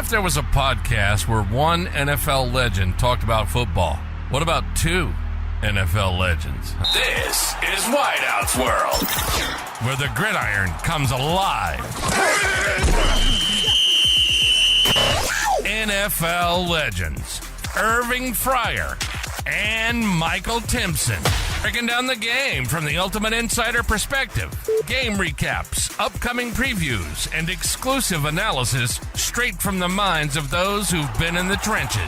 if there was a podcast where one NFL legend talked about football? What about two NFL legends? This is Wideout's World, where the gridiron comes alive. NFL legends Irving Fryar and Michael Timpson, breaking down the game from the ultimate insider perspective. Game recaps, upcoming previews, and exclusive analysis straight from the minds of those who've been in the trenches.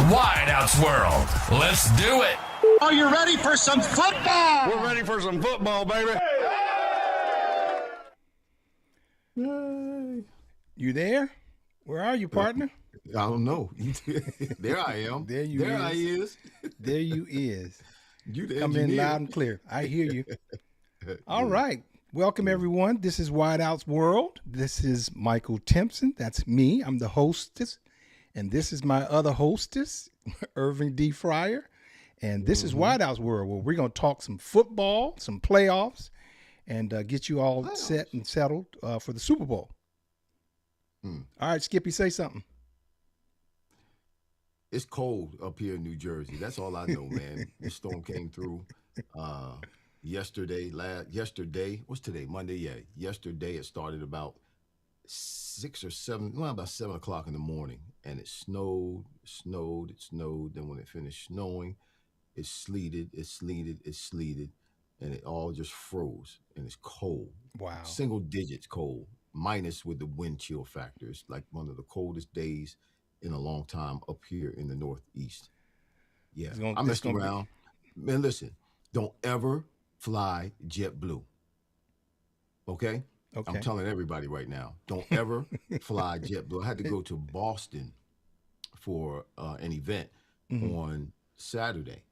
Wideout's World. Let's do it. Are you ready for some football? We're ready for some football, baby. You there? Where are you, partner? I don't know. There I am. There you there is. I is. There you is. You the Come in loud and clear. I hear you. All right. Welcome, everyone. This is Wideout's World. This is Michael Timpson. That's me. I'm the hostess. And this is my other hostess, Irving D. Fryar. And this is Wideout's World, where we're going to talk some football, some playoffs, and get you all set and settled for the Super Bowl. All right, Skippy, say something. It's cold up here in New Jersey. That's all I know, man. The storm came through yesterday. What's today? Monday, yeah. Yesterday it started about 6 or 7, well, about 7 o'clock in the morning. And it snowed. Then when it finished snowing, it sleeted. And it all just froze. And it's cold. Wow. Single digits cold, minus with the wind chill factors. Like one of the coldest days in a long time up here in the Northeast. Yeah, I messed around. Man, listen, don't ever fly JetBlue. Okay? I'm telling everybody right now, don't ever fly JetBlue. I had to go to Boston for an event on Saturday.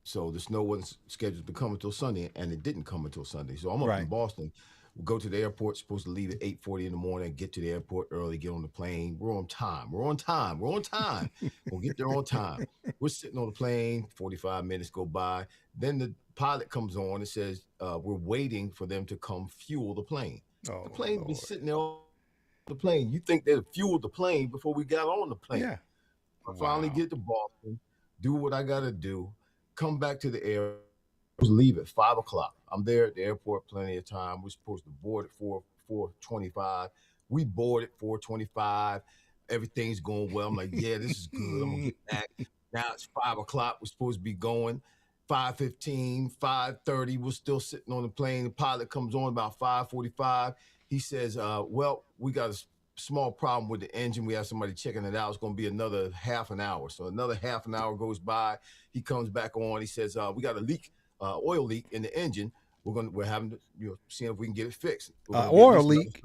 So the snow wasn't scheduled to come until Sunday, and it didn't come until Sunday. So I'm up in Boston. We'll go to the airport, supposed to leave at 8:40 in the morning, get to the airport early, get on the plane. We're on time. We'll get there on time. We're sitting on the plane, 45 minutes go by. Then the pilot comes on and says, we're waiting for them to come fuel the plane. The plane be sitting there on the plane. You think they'd fueled the plane before we got on the plane. Yeah. I finally get to Boston, do what I got to do, come back to the airport. Leave at 5 o'clock. I'm there at the airport plenty of time. We're supposed to board at 4:25. We board at 4:25. Everything's going well. I'm like, yeah, this is good. I'm gonna get back. Now it's 5 o'clock. We're supposed to be going. 5:15, 5:30. We're still sitting on the plane. The pilot comes on about 5:45. He says, well, we got a small problem with the engine. We have somebody checking it out. It's going to be another half an hour. So another half an hour goes by. He comes back on. He says, we got a leak. Oil leak in the engine. We're having to see if we can get it fixed. Oil leak.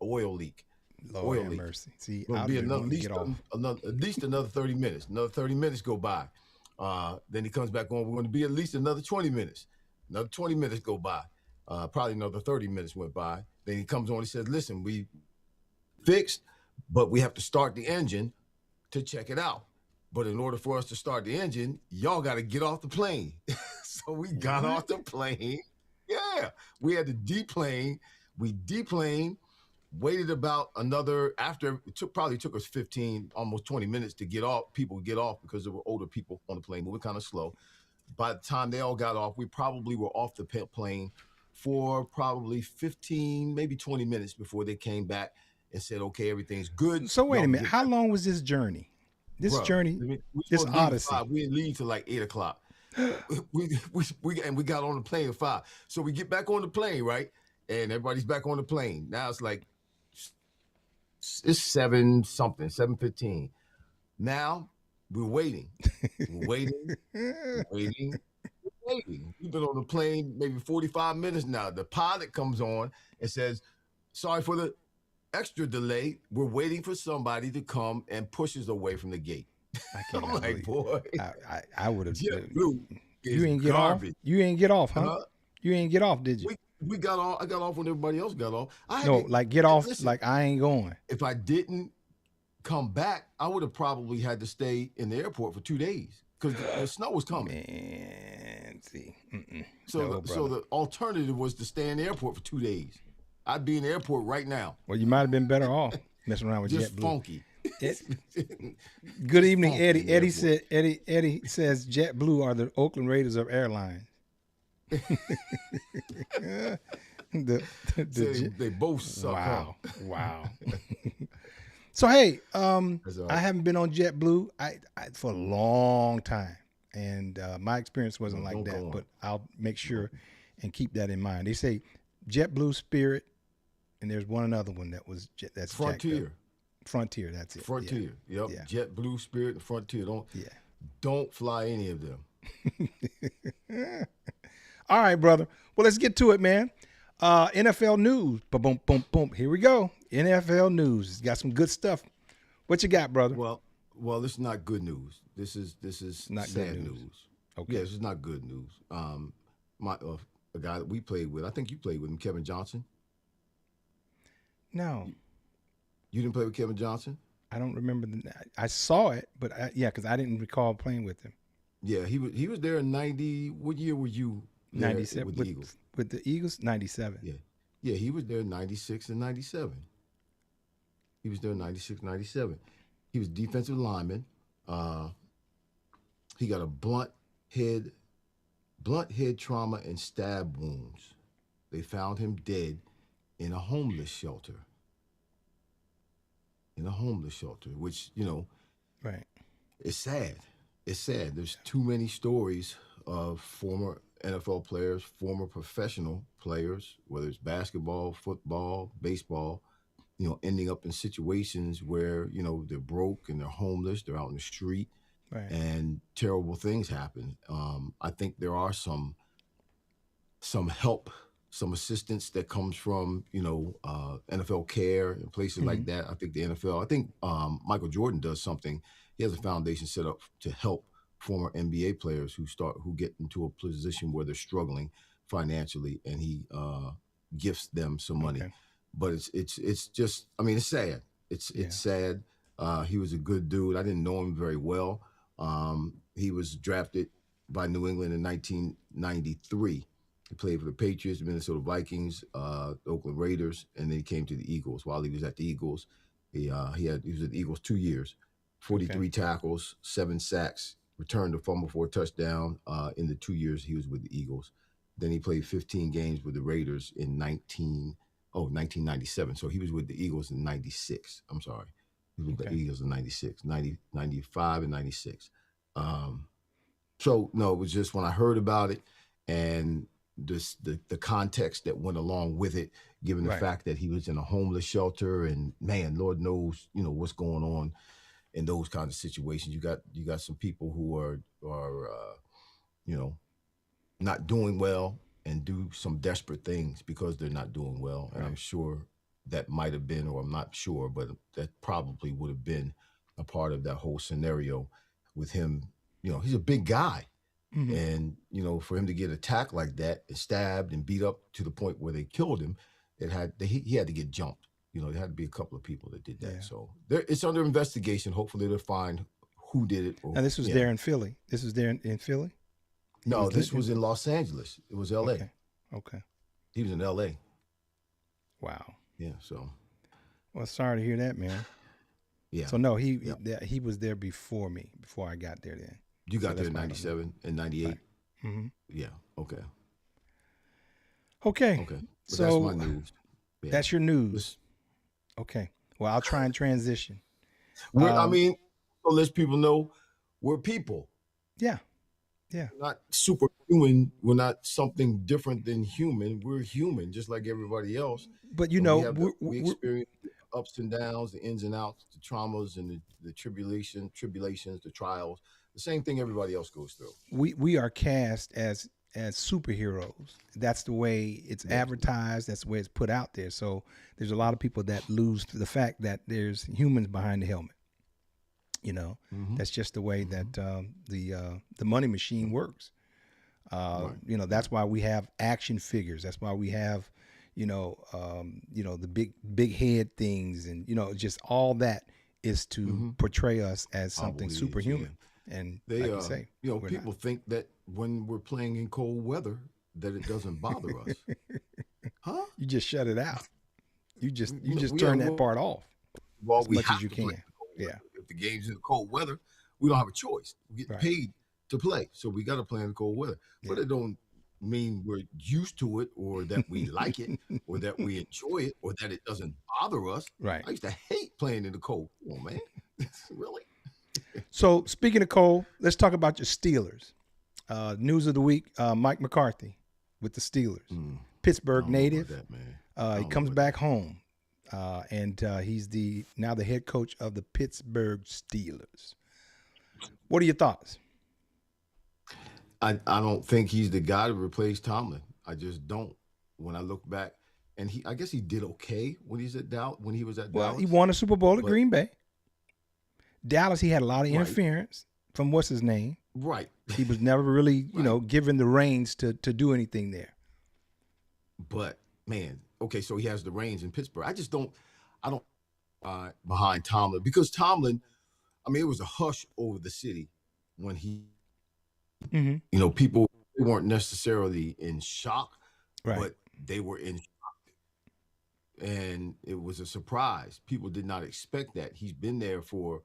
Lord have mercy. See, it'll be at least another 30 minutes. Another 30 minutes go by. Then he comes back on. We're going to be at least another 20 minutes. Another 20 minutes go by. Probably another 30 minutes went by. Then he comes on. He says, "Listen, we fixed, but we have to start the engine to check it out. But in order for us to start the engine, y'all got to get off the plane." So we got off the plane. Yeah, we had to deplane. We deplaned, waited about another, probably took us 15, almost 20 minutes to get off. People would get off because there were older people on the plane, moving kind of slow. By the time they all got off, we probably were off the plane for probably 15, maybe 20 minutes before they came back and said, okay, everything's good. So wait a minute. How long was this journey? This odyssey. We didn't leave till like 8 o'clock. we got on the plane at 5. So we get back on the plane, right? And everybody's back on the plane. Now it's like it's 7:15. Now we're waiting. We've been on the plane maybe 45 minutes now. The pilot comes on and says, "Sorry for the extra delay. We're waiting for somebody to come," and pushes away from the gate. I'm like, boy, I would have. JetBlue You ain't get off. You ain't get off, huh? You ain't get off, did you? We got off. I got off when everybody else got off. Get off. Listen, like I ain't going. If I didn't come back, I would have probably had to stay in the airport for 2 days because the snow was coming. Man, see. So the alternative was to stay in the airport for 2 days. I'd be in the airport right now. Well, you might have been better off. messing around with just JetBlue. Funky. Good evening, funky Eddie. in the Eddie says JetBlue are the Oakland Raiders of airlines. They both suck. Wow, Huh? wow. So hey, That's all right. I haven't been on JetBlue for a long time, and my experience wasn't like that. But I'll make sure and keep that in mind. They say JetBlue, Spirit, and there's one another one that's Frontier. Frontier, that's it. Frontier. Yeah. Yep. Yeah. JetBlue, Spirit, and Frontier. Yeah. Don't fly any of them. All right, brother. Well, let's get to it, man. NFL news. Boom, boom, boom, boom. Here we go. NFL news. It's got some good stuff. What you got, brother? Well, this is not good news. This is Not sad good news. news. Okay. Yeah, this is not good news. A guy that we played with. I think you played with him, Kevin Johnson. No, You didn't play with Kevin Johnson? I don't remember. I saw it, but because I didn't recall playing with him. Yeah, he was there in 90. What year were you there 97 with the Eagles? With the Eagles, 97. Yeah, he was there in 96 and 97. He was there in 96, 97. He was defensive lineman. He got a blunt head trauma and stab wounds. They found him dead in a homeless shelter. Which, Right. it's sad. It's sad. There's too many stories of former NFL players, former professional players, whether it's basketball, football, baseball, ending up in situations where, they're broke and they're homeless, they're out in the street, Right. and terrible things happen. I think there are some help, some assistance that comes from, NFL care and places like that. I think the NFL, Michael Jordan does something. He has a foundation set up to help former NBA players who get into a position where they're struggling financially, and he gifts them some money. Okay. But it's just, it's sad. It's sad. He was a good dude. I didn't know him very well. He was drafted by New England in 1993. He played for the Patriots, Minnesota Vikings, the Oakland Raiders, and then he came to the Eagles. While he was at the Eagles, he was at the Eagles 2 years, 43 tackles, 7 sacks, returned a fumble for a touchdown in the 2 years he was with the Eagles. Then he played 15 games with the Raiders in 1997. So he was with the Eagles in 96. I'm sorry. He was with the Eagles in 96, 95 and 96. So, no, it was just when I heard about it and the context that went along with it, given the fact that he was in a homeless shelter, and man, Lord knows, what's going on in those kinds of situations. You got some people who are not doing well and do some desperate things because they're not doing well. And I'm sure that might have been, or I'm not sure, but that probably would have been a part of that whole scenario with him. He's a big guy. Mm-hmm. And, for him to get attacked like that and stabbed and beat up to the point where they killed him, he had to get jumped. There had to be a couple of people that did that. Yeah. So it's under investigation. Hopefully they'll find who did it. Now this was there in Philly. This was there in Philly? No, this was in Los Angeles. It was L.A. Okay. He was in L.A. Wow. Yeah, so. Well, sorry to hear that, man. Yeah. So, no, he was there before me, before I got there then. You got there in 97 and 98? Right. Mm-hmm. Yeah, okay. Okay. But so that's my news. Yeah. That's your news. Okay. Well, I'll try and transition. So let people know we're people. Yeah. Yeah. We're not superhuman. We're not something different than human. We're human, just like everybody else. But, we experience the ups and downs, the ins and outs, the traumas and the tribulations, the trials. The same thing everybody else goes through. We are cast as superheroes. That's the way it's advertised. That's the way it's put out there. So there's a lot of people that lose the fact that there's humans behind the helmet. That's just the way that the money machine works. That's why we have action figures. That's why we have, the big head things, and just all that is to portray us as something superhuman. And they, like you say, people think that when we're playing in cold weather, that it doesn't bother us. Huh? You just shut it out. You just turn that part off. all, as we much have as you to play can. in the cold Yeah. weather. If the game's in the cold weather, we don't have a choice. We get Right. paid to play, so we got to play in the cold weather. Yeah. But it don't mean we're used to it, or that we like it, or that we enjoy it, or that it doesn't bother us. Right. I used to hate playing in the cold. Come on, man. Really? So speaking of cold, let's talk about your Steelers. News of the week: Mike McCarthy with the Steelers, Pittsburgh native. That, man. He comes back home, and he's now the head coach of the Pittsburgh Steelers. What are your thoughts? I don't think he's the guy to replace Tomlin. I just don't. When I look back, and I guess he did okay when he was at Dallas. Well, he won a Super Bowl at Green Bay. Dallas, he had a lot of interference from what's his name. Right. He was never really, given the reins to do anything there. But man, okay, so he has the reins in Pittsburgh. I don't behind Tomlin, because Tomlin, I mean, it was a hush over the city when he. People weren't necessarily in shock, but they were in shock. And it was a surprise. People did not expect that. He's been there for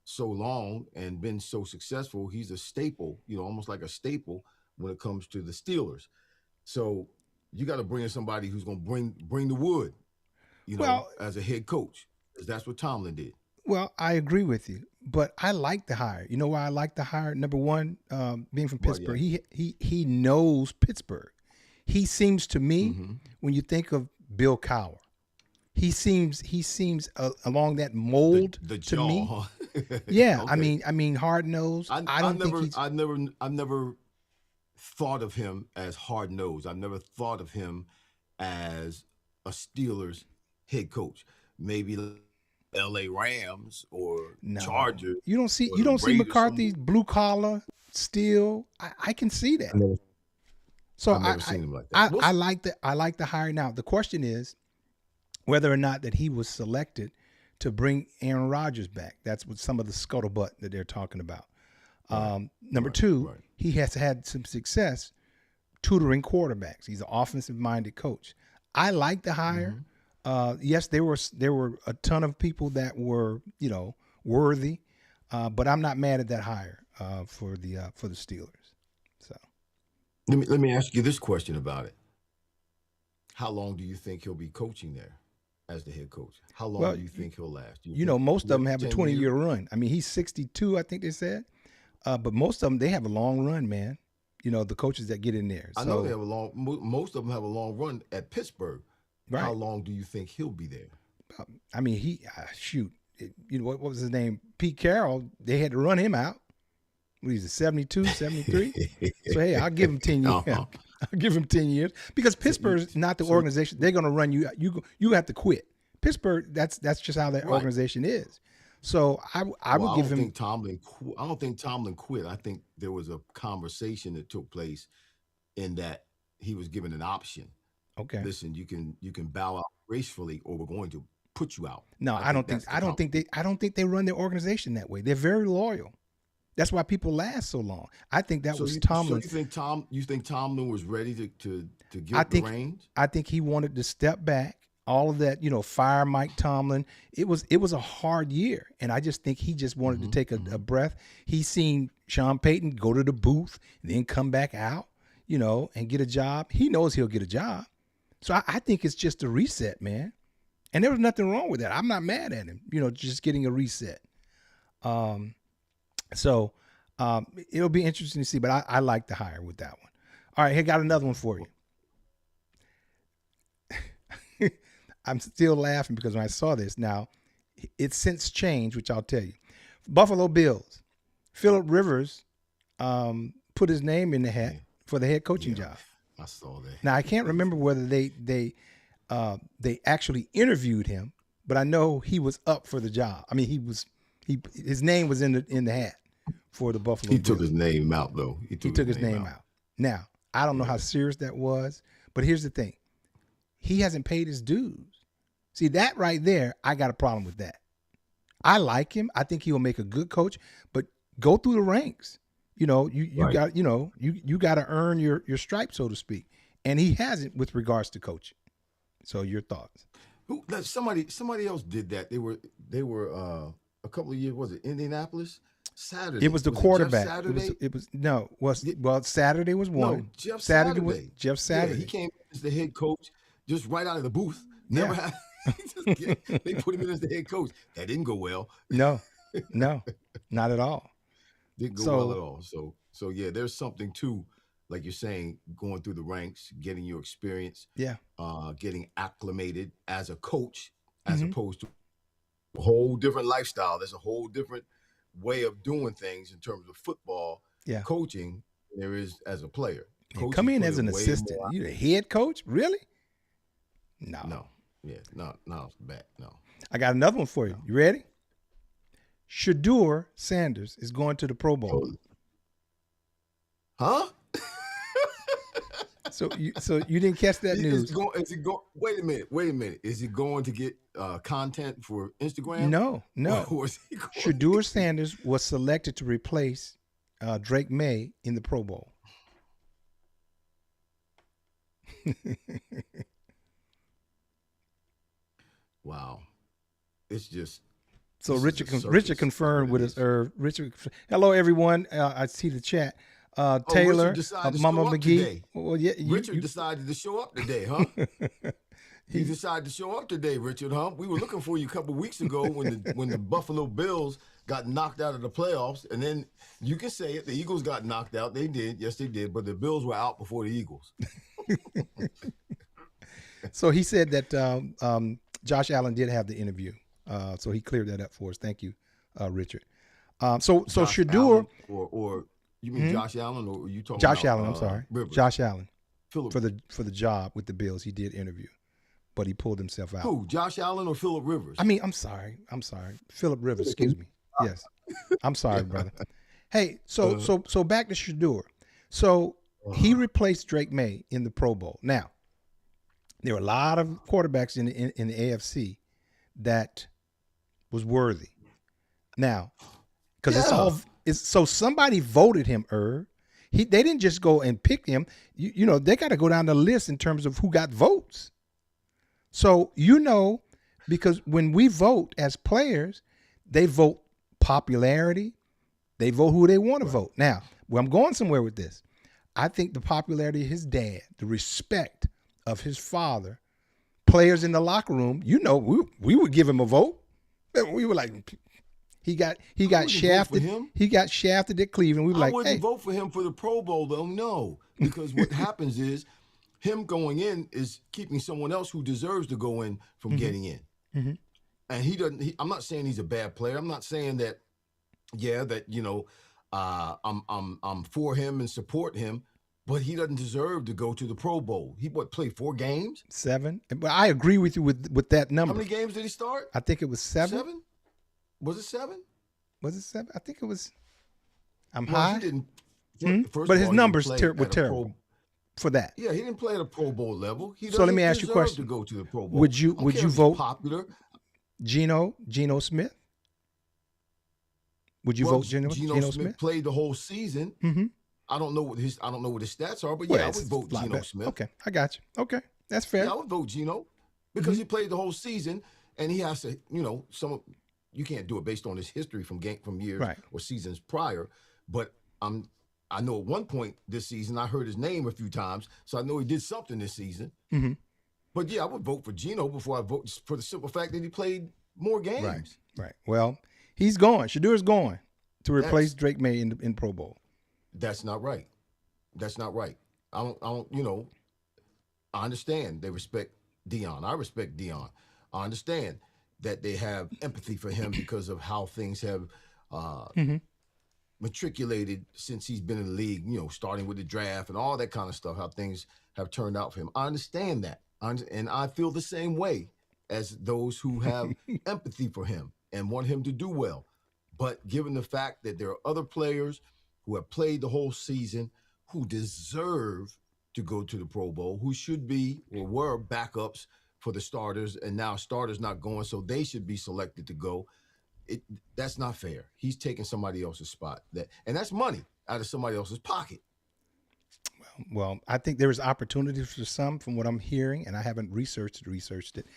so long and been so successful. He's a staple, almost like a staple when it comes to the Steelers. So you got to bring in somebody who's going to bring the wood, as a head coach, because that's what Tomlin did. Well, I agree with you, but I like the hire. You know why I like the hire? Number one, being from Pittsburgh, he knows Pittsburgh. He seems to me, when you think of Bill Cowher, he seems along that mold the to jaw, me. Huh? Yeah, okay. I mean, hard nosed. I never thought of him as hard nosed. I never thought of him as a Steelers head coach. Maybe LA Rams or Chargers. You don't see McCarthy's blue collar steel. I can see that. I've never seen him like that. I like the hire. Now the question is whether or not that he was selected to bring Aaron Rodgers back. That's what some of the scuttlebutt that they're talking about. Number two, he has had some success tutoring quarterbacks. He's an offensive-minded coach. I like the hire. Yes, there were a ton of people that were worthy, but I'm not mad at that hire for the Steelers. So let me ask you this question about it. How long do you think he'll be coaching there as the head coach? How long do you think he'll last? Most of them have a 20-year run. I mean, he's 62, I think they said, but most of them, they have a long run, man. The coaches that get in there. I know they have most of them have a long run at Pittsburgh. Right. How long do you think he'll be there? I mean, what was his name? Pete Carroll, they had to run him out. What is it, 72, 73? So, hey, I'll give him 10 years. I'll give him 10 years. Because Pittsburgh's not the organization. They're going to run you. You have to quit. Pittsburgh, that's just how that organization is. So I would give him. I don't think Tomlin quit. I think there was a conversation that took place in that he was given an option. Okay. Listen, you can bow out gracefully, or we're going to put you out. No, I don't think they run their organization that way. They're very loyal. That's why people last so long. I think that was Tomlin. So you think Tomlin was ready to give the reins? I think he wanted to step back. All of that, fire Mike Tomlin. It was a hard year, and I just think he just wanted to take a breath. He's seen Sean Payton go to the booth, and then come back out, and get a job. He knows he'll get a job. So I think it's just a reset, man. And there was nothing wrong with that. I'm not mad at him, just getting a reset. So it'll be interesting to see, but I like the hire with that one. All right, here, got another one for you. I'm still laughing because when I saw this, now it's since changed, which I'll tell you. Buffalo Bills, Phillip Rivers put his name in the hat for the head coaching job. I saw that. Now I can't remember whether they actually interviewed him, but I know he was up for the job. I mean, his name was in the hat for the Buffalo Bills. He took his name out though. He took his name out. Now I don't know how serious that was, but here's the thing: he hasn't paid his dues. See, that right there, I got a problem with that. I like him. I think he will make a good coach, but go through the ranks. You got to earn your stripes, so to speak. And he hasn't with regards to coaching. So your thoughts? Somebody else did that. They were a couple of years. Was it Indianapolis? Saturday. It was the quarterback. Saturday was one. No, Jeff Saturday was Saturday. Jeff Saturday. Yeah, he came as the head coach just right out of the booth. Never had. They put him in as the head coach. That didn't go well. No, not at all. Didn't go well at all. So yeah, there's something to, like you're saying, going through the ranks, getting your experience. Yeah. Getting acclimated as a coach, as opposed to a whole different lifestyle. There's a whole different way of doing things in terms of football, coaching, there is as a player. Come in as an assistant. You the head coach? Really? No. Yeah, no, back. No. I got another one for you. You ready? Shedeur Sanders is going to the Pro Bowl. Huh? So you didn't catch that news? Wait a minute. Is he going to get content for Instagram? No. Shedeur Sanders was selected to replace Drake May in the Pro Bowl. Wow, it's just. So Richard confirmed with us. Richard, hello everyone. I see the chat. Taylor, Mama McGee. Well, yeah, Richard decided to show up today, huh? He decided to show up today, Richard, huh? We were looking for you a couple of weeks ago when the Buffalo Bills got knocked out of the playoffs, and then you can say it, the Eagles got knocked out. They did, yes, they did, but the Bills were out before the Eagles. So he said that Josh Allen did have the interview, so he cleared that up for us. Thank you, Richard. So Shedeur or. You mean Josh Allen, or are you talking Josh about, Allen? I'm sorry, Rivers? Josh Allen. Phillip. For the job with the Bills, he did interview, but he pulled himself out. Who? Josh Allen or Phillip Rivers? I mean, I'm sorry, Phillip Rivers. Excuse me. Yes, I'm sorry, brother. Hey, so back to Shedeur. So he replaced Drake May in the Pro Bowl. Now, there were a lot of quarterbacks in the AFC that was worthy. Now, because so somebody voted him, They didn't just go and pick him. You know, they got to go down the list in terms of who got votes. So, because when we vote as players, they vote popularity. They vote who they want to vote. Now, I'm going somewhere with this. I think the popularity of his dad, the respect of his father, players in the locker room, we would give him a vote. We were like, he got shafted. He got shafted at Cleveland. We were like, I wouldn't vote for him for the Pro Bowl, though. No, because what happens is him going in is keeping someone else who deserves to go in from getting in. Mm-hmm. And he doesn't. I'm not saying he's a bad player. I'm not saying that. Yeah, that I'm for him and support him, but he doesn't deserve to go to the Pro Bowl. He played 4 games? 7. But I agree with you with that number. How many games did he start? I think it was 7. 7? Was it 7? Was it 7? I think it was. High. He didn't. But his numbers were terrible for that. Yeah, he didn't play at a Pro Bowl level. So let me ask you a question. To go to the Pro Bowl. Would you vote popular? Geno Smith? Would you vote Geno Smith? Played the whole season. Mm-hmm. I don't know what his stats are, but I would vote Geno Smith. Okay, I got you. Okay, that's fair. Yeah, I would vote Geno because he played the whole season, and he has to, you can't do it based on his history from years or seasons prior. But I know at one point this season I heard his name a few times, so I know he did something this season. Mm-hmm. But yeah, I would vote for Geno before I vote for the simple fact that he played more games. Right. Well, he's going. Shedeur's going to replace Drake May in Pro Bowl. That's not right. I don't. I understand they respect Dion. I respect Dion. I understand that they have empathy for him because of how things have matriculated since he's been in the league, starting with the draft and all that kind of stuff, how things have turned out for him. I understand that. And I feel the same way as those who have empathy for him and want him to do well. But given the fact that there are other players who have played the whole season who deserve to go to the Pro Bowl, who should be or were backups for the starters, and now starters not going, so they should be selected to go. That's not fair. He's taking somebody else's spot, and that's money out of somebody else's pocket. Well, I think there is opportunities for some, from what I'm hearing, and I haven't researched it.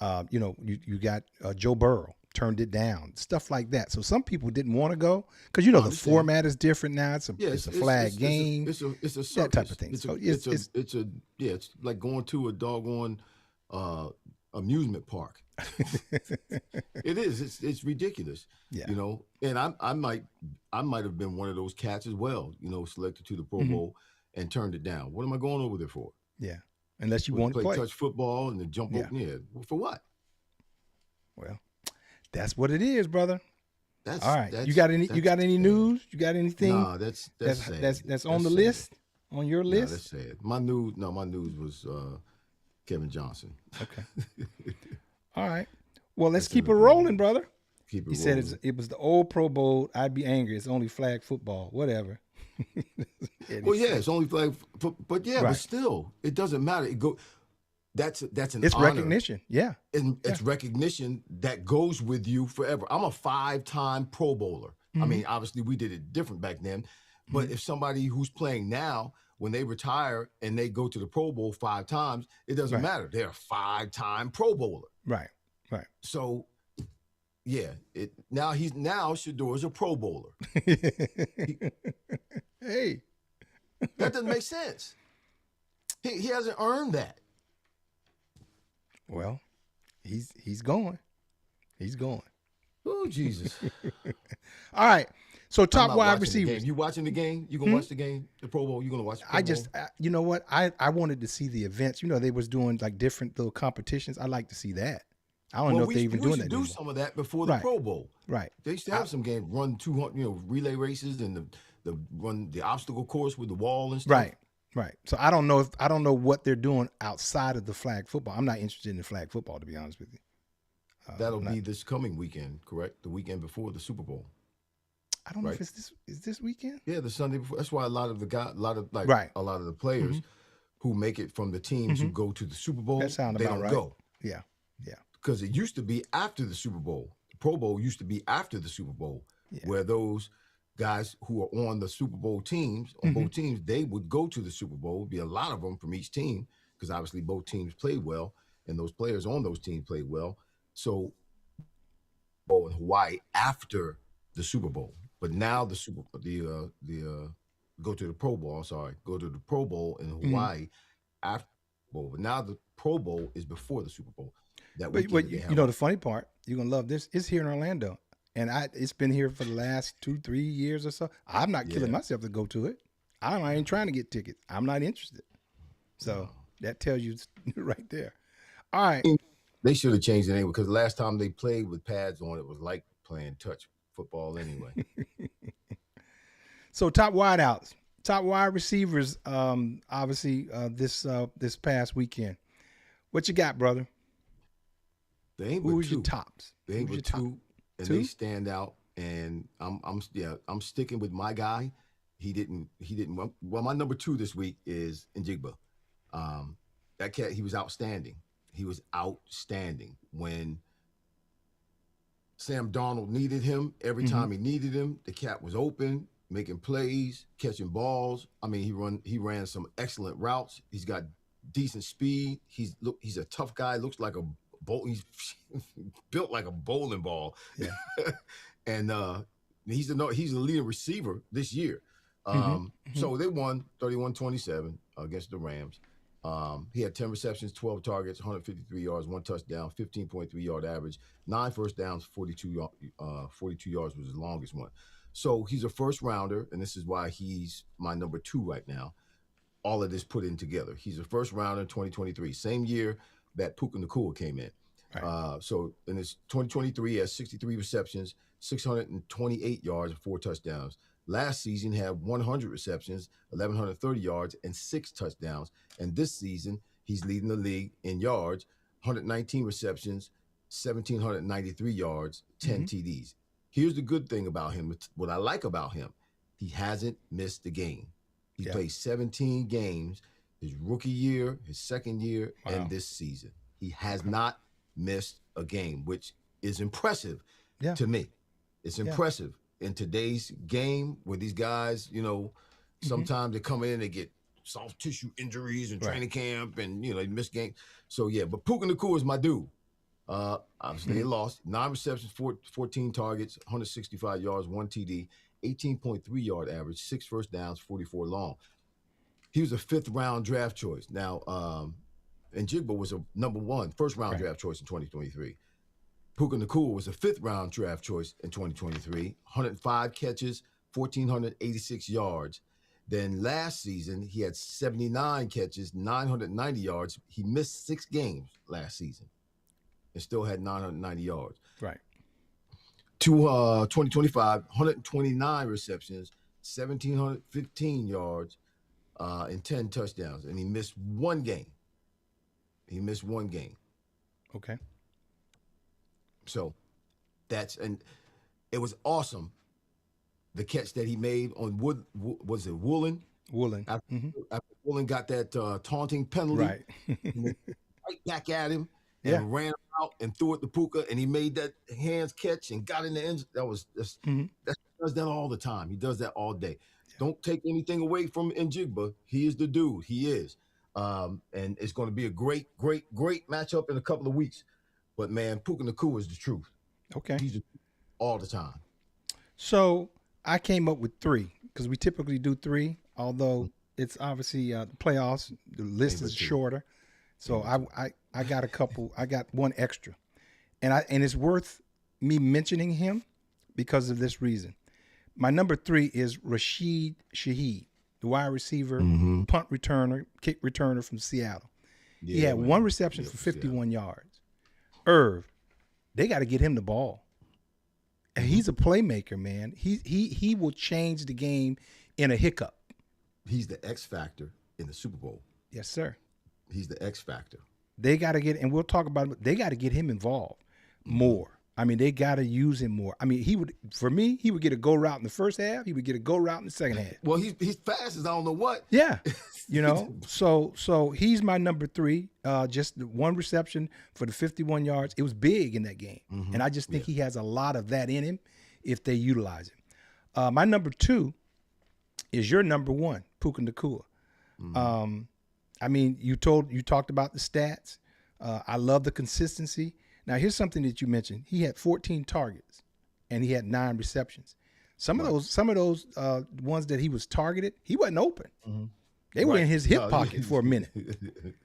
You got Joe Burrow turned it down, stuff like that. So some people didn't want to go because the format is different now. It's a flag game. It's a circus. That type of thing. It's like going to a doggone amusement park. It is. It's ridiculous. Yeah. And I might have been one of those cats as well. Selected to the Pro Bowl and turned it down. What am I going over there for? Yeah. Unless you want to play touch football and then jump over. Yeah. For what? Well, that's what it is, brother. All right. You got any news? You got anything? Nah, that's on the list? On your list? That's sad. My news was Kevin Johnson. Okay. All right. Well, let's keep it rolling, brother. Keep it He said rolling. it was the old Pro Bowl. I'd be angry. It's only flag football. Whatever. It's only flag, but Right. but still, it doesn't matter. That's an It's honor. recognition. Yeah. And it's recognition that goes with you forever. I'm a 5-time Pro Bowler. I mean, obviously we did it different back then, but if somebody who's playing now, when they retire and they go to the Pro Bowl 5 times, it doesn't matter. They're a 5-time Pro Bowler. Right. So, yeah, now Shador's a Pro Bowler. Hey, that doesn't make sense. He hasn't earned that. Well, he's going. He's going. Oh, Jesus. All right. So I'm top not wide watching the receivers. game. You watching the game? You gonna watch the game? The Pro Bowl? You gonna watch the Pro Bowl? You know what? I wanted to see the events. They was doing like different little competitions. I like to see that. I don't know if they're even doing that. We should do anymore. some of that before the Pro Bowl. Right. They used to have some games, run 200, relay races and the run the obstacle course with the wall and stuff. Right. So I don't know what they're doing outside of the flag football. I'm not interested in the flag football, to be honest with you. That'll be this coming weekend, correct? The weekend before the Super Bowl. I don't know if it's this weekend. Yeah, the Sunday before. That's why a lot of the players who make it from the teams who go to the Super Bowl, That sounds they about don't right. go. Yeah. Because it used to be after the Super Bowl. The Pro Bowl used to be after the Super Bowl, where those guys who are on the Super Bowl teams, on both teams, they would go to the Super Bowl. It'd be a lot of them from each team, because obviously both teams played well, and those players on those teams played well. So, in Hawaii after the Super Bowl, but now go to the Pro Bowl. Go to the Pro Bowl in Hawaii after the Bowl. But now the Pro Bowl is before the Super Bowl. But the funny part, you're gonna love this. It's here in Orlando, and it's been here for the last 2-3 years or so. I'm not killing myself to go to it. I ain't trying to get tickets. I'm not interested. So that tells you right there. All right. They should have changed the name, because the last time they played with pads on, it was like playing touch football anyway. So top wideouts, top wide receivers. Obviously, this past weekend, what you got, brother? They ain't Who but was two. your tops? They ain't but two, and they stand out. And I'm sticking with my guy. He didn't. Well, my number 2 this week is Njigba. That cat, he was outstanding. He was outstanding when Sam Darnold needed him. Every time he needed him, the cat was open, making plays, catching balls. I mean, he ran some excellent routes. He's got decent speed. He's a tough guy. Looks like a bowl. He's built like a bowling ball. Yeah. And he's the leading receiver this year. So they won 31-27 against the Rams. He had 10 receptions, 12 targets, 153 yards, 1 touchdown, 15.3 yard average, 9 first downs, 42 yards was his longest one. So he's a first rounder, and this is why he's my number 2 right now. All of this put in together. He's a first rounder in 2023, same year that Puka Nacua came in. Right. So in his 2023, he has 63 receptions, 628 yards, and 4 touchdowns. Last season had 100 receptions, 1,130 yards, and 6 touchdowns. And this season, he's leading the league in yards, 119 receptions, 1,793 yards, 10 TDs. Here's the good thing about him. What I like about him, he hasn't missed a game. He played 17 games his rookie year, his second year, and this season. He has not missed a game, which is impressive to me. It's impressive. In today's game, where these guys, sometimes they come in, they get soft tissue injuries in training camp, and they miss games. So but Puka Nacua is my dude. Obviously, they lost. 9 receptions, 14 targets, 165 yards, 1 TD, 18.3 yard average, 6 first downs, 44 long. He was a 5th round draft choice. Now, Njigba was a number 1 first round draft choice in 2023. Puka Nacua was a 5th round draft choice in 2023. 105 catches, 1,486 yards. Then last season, he had 79 catches, 990 yards. He missed 6 games last season and still had 990 yards. Right. 2025, 129 receptions, 1,715 yards, and 10 touchdowns. And he missed 1 game. Okay. So and it was awesome. The catch that he made on was it Woolen? Woolen. After Woolen got that taunting penalty, right. He went right back at him and ran out and threw it to Puka, and he made that hands catch and got in the end. He does that all the time. He does that all day. Yeah. Don't take anything away from Njigba. He is the dude. He is. And it's going to be a great, great, great matchup in a couple of weeks. But, man, Puka Nacua is the truth. Okay. He's the truth all the time. So I came up with 3 because we typically do 3, although it's obviously the playoffs. The list is shorter. So I got a couple. I got 1 extra. And it's worth me mentioning him because of this reason. My number 3 is Rashid Shaheed, the wide receiver, punt returner, kick returner from Seattle. Yeah, he had 1 reception for 51 yards. Irv, they got to get him the ball. And he's a playmaker, man. He will change the game in a hiccup. He's the X factor in the Super Bowl. Yes, sir. He's the X factor. They got to get, and we'll talk about it, they got to get him involved more. I mean, they got to use him more. I mean, he would get a go route in the first half. He would get a go route in the second half. Well, he's fast as I don't know what. Yeah. So he's my number 3. Just 1 reception for the 51 yards. It was big in that game. And I just think he has a lot of that in him if they utilize him. My number 2 is your number 1, Puka Nacua. I mean, you talked about the stats. I love the consistency. Now, here's something that you mentioned. He had 14 targets, and he had 9 receptions. Some of those ones that he was targeted, he wasn't open. They were in his hip pocket for a minute.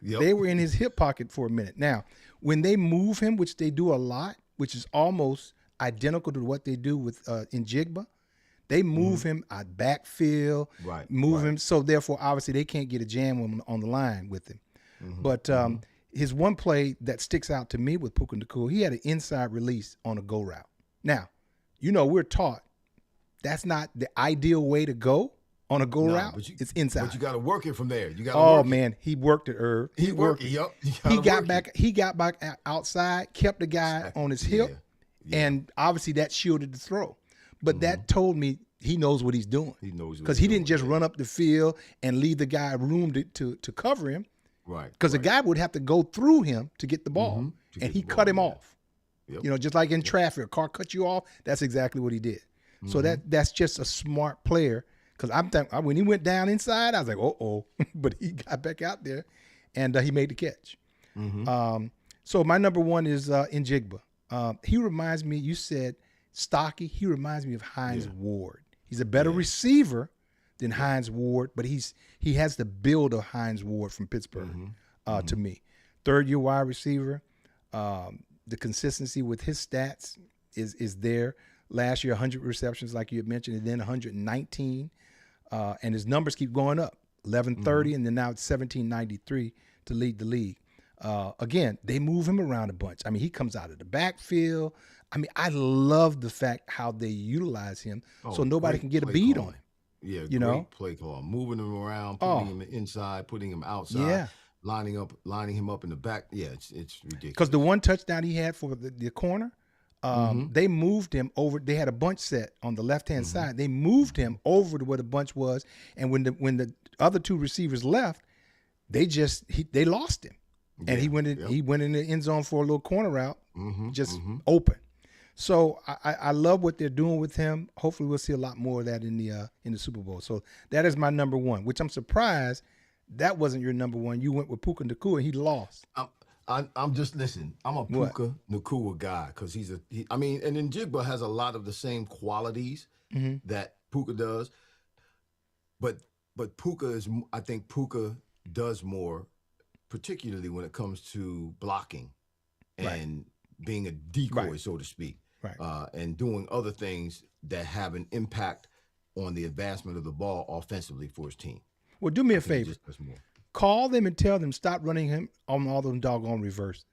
They were in his hip pocket for a minute. Now, when they move him, which they do a lot, which is almost identical to what they do with Njigba, they move him out backfield, move him. So, therefore, obviously, they can't get a jam on the line with him. But his 1 play that sticks out to me with Puka Nacua, he had an inside release on a go route. Now, we're taught that's not the ideal way to go on a go route. It's inside. But you got to work it from there. You got. Man, he worked it, Irv. He worked it. Yep. He got back outside, kept the guy on his hip, and obviously that shielded the throw. But that told me he knows what he's doing. He knows because he didn't just run up the field and leave the guy room to cover him. Right. Because the guy would have to go through him to get the ball, and he cut him off. Yep. Just like in traffic, a car cut you off. That's exactly what he did. So that's just a smart player. Because when he went down inside, I was like, but he got back out there, and he made the catch. So my number 1 is Njigba. He reminds me. You said stocky. He reminds me of Hines Ward. He's a better receiver than Hines Ward, but he has the build of Hines Ward from Pittsburgh to me. 3rd-year wide receiver. The consistency with his stats is there. Last year, 100 receptions, like you had mentioned, and then 119. And his numbers keep going up. 1130, and then now it's 1793 to lead the league. Again, they move him around a bunch. I mean, he comes out of the backfield. I mean, I love the fact how they utilize him so nobody can get a bead on him. Yeah, great play call. Moving him around, putting him inside, putting him outside, lining him up in the back. Yeah, it's ridiculous. Because the 1 touchdown he had for the corner, they moved him over. They had a bunch set on the left-hand side. They moved him over to where the bunch was, and when the other 2 receivers left, they lost him, and he went in the end zone for a little corner route, open. So I love what they're doing with him. Hopefully, we'll see a lot more of that in the Super Bowl. So that is my number 1, which I'm surprised that wasn't your number 1. You went with Puka Nacua, and he lost. I'm just listen. I'm a Puka Nacua guy because and then Jigba has a lot of the same qualities that Puka does, but Puka I think Puka does more, particularly when it comes to blocking and being a decoy, so to speak, and doing other things that have an impact on the advancement of the ball offensively for his team. Well, do me a favor. Call them and tell them stop running him on all those doggone reverses.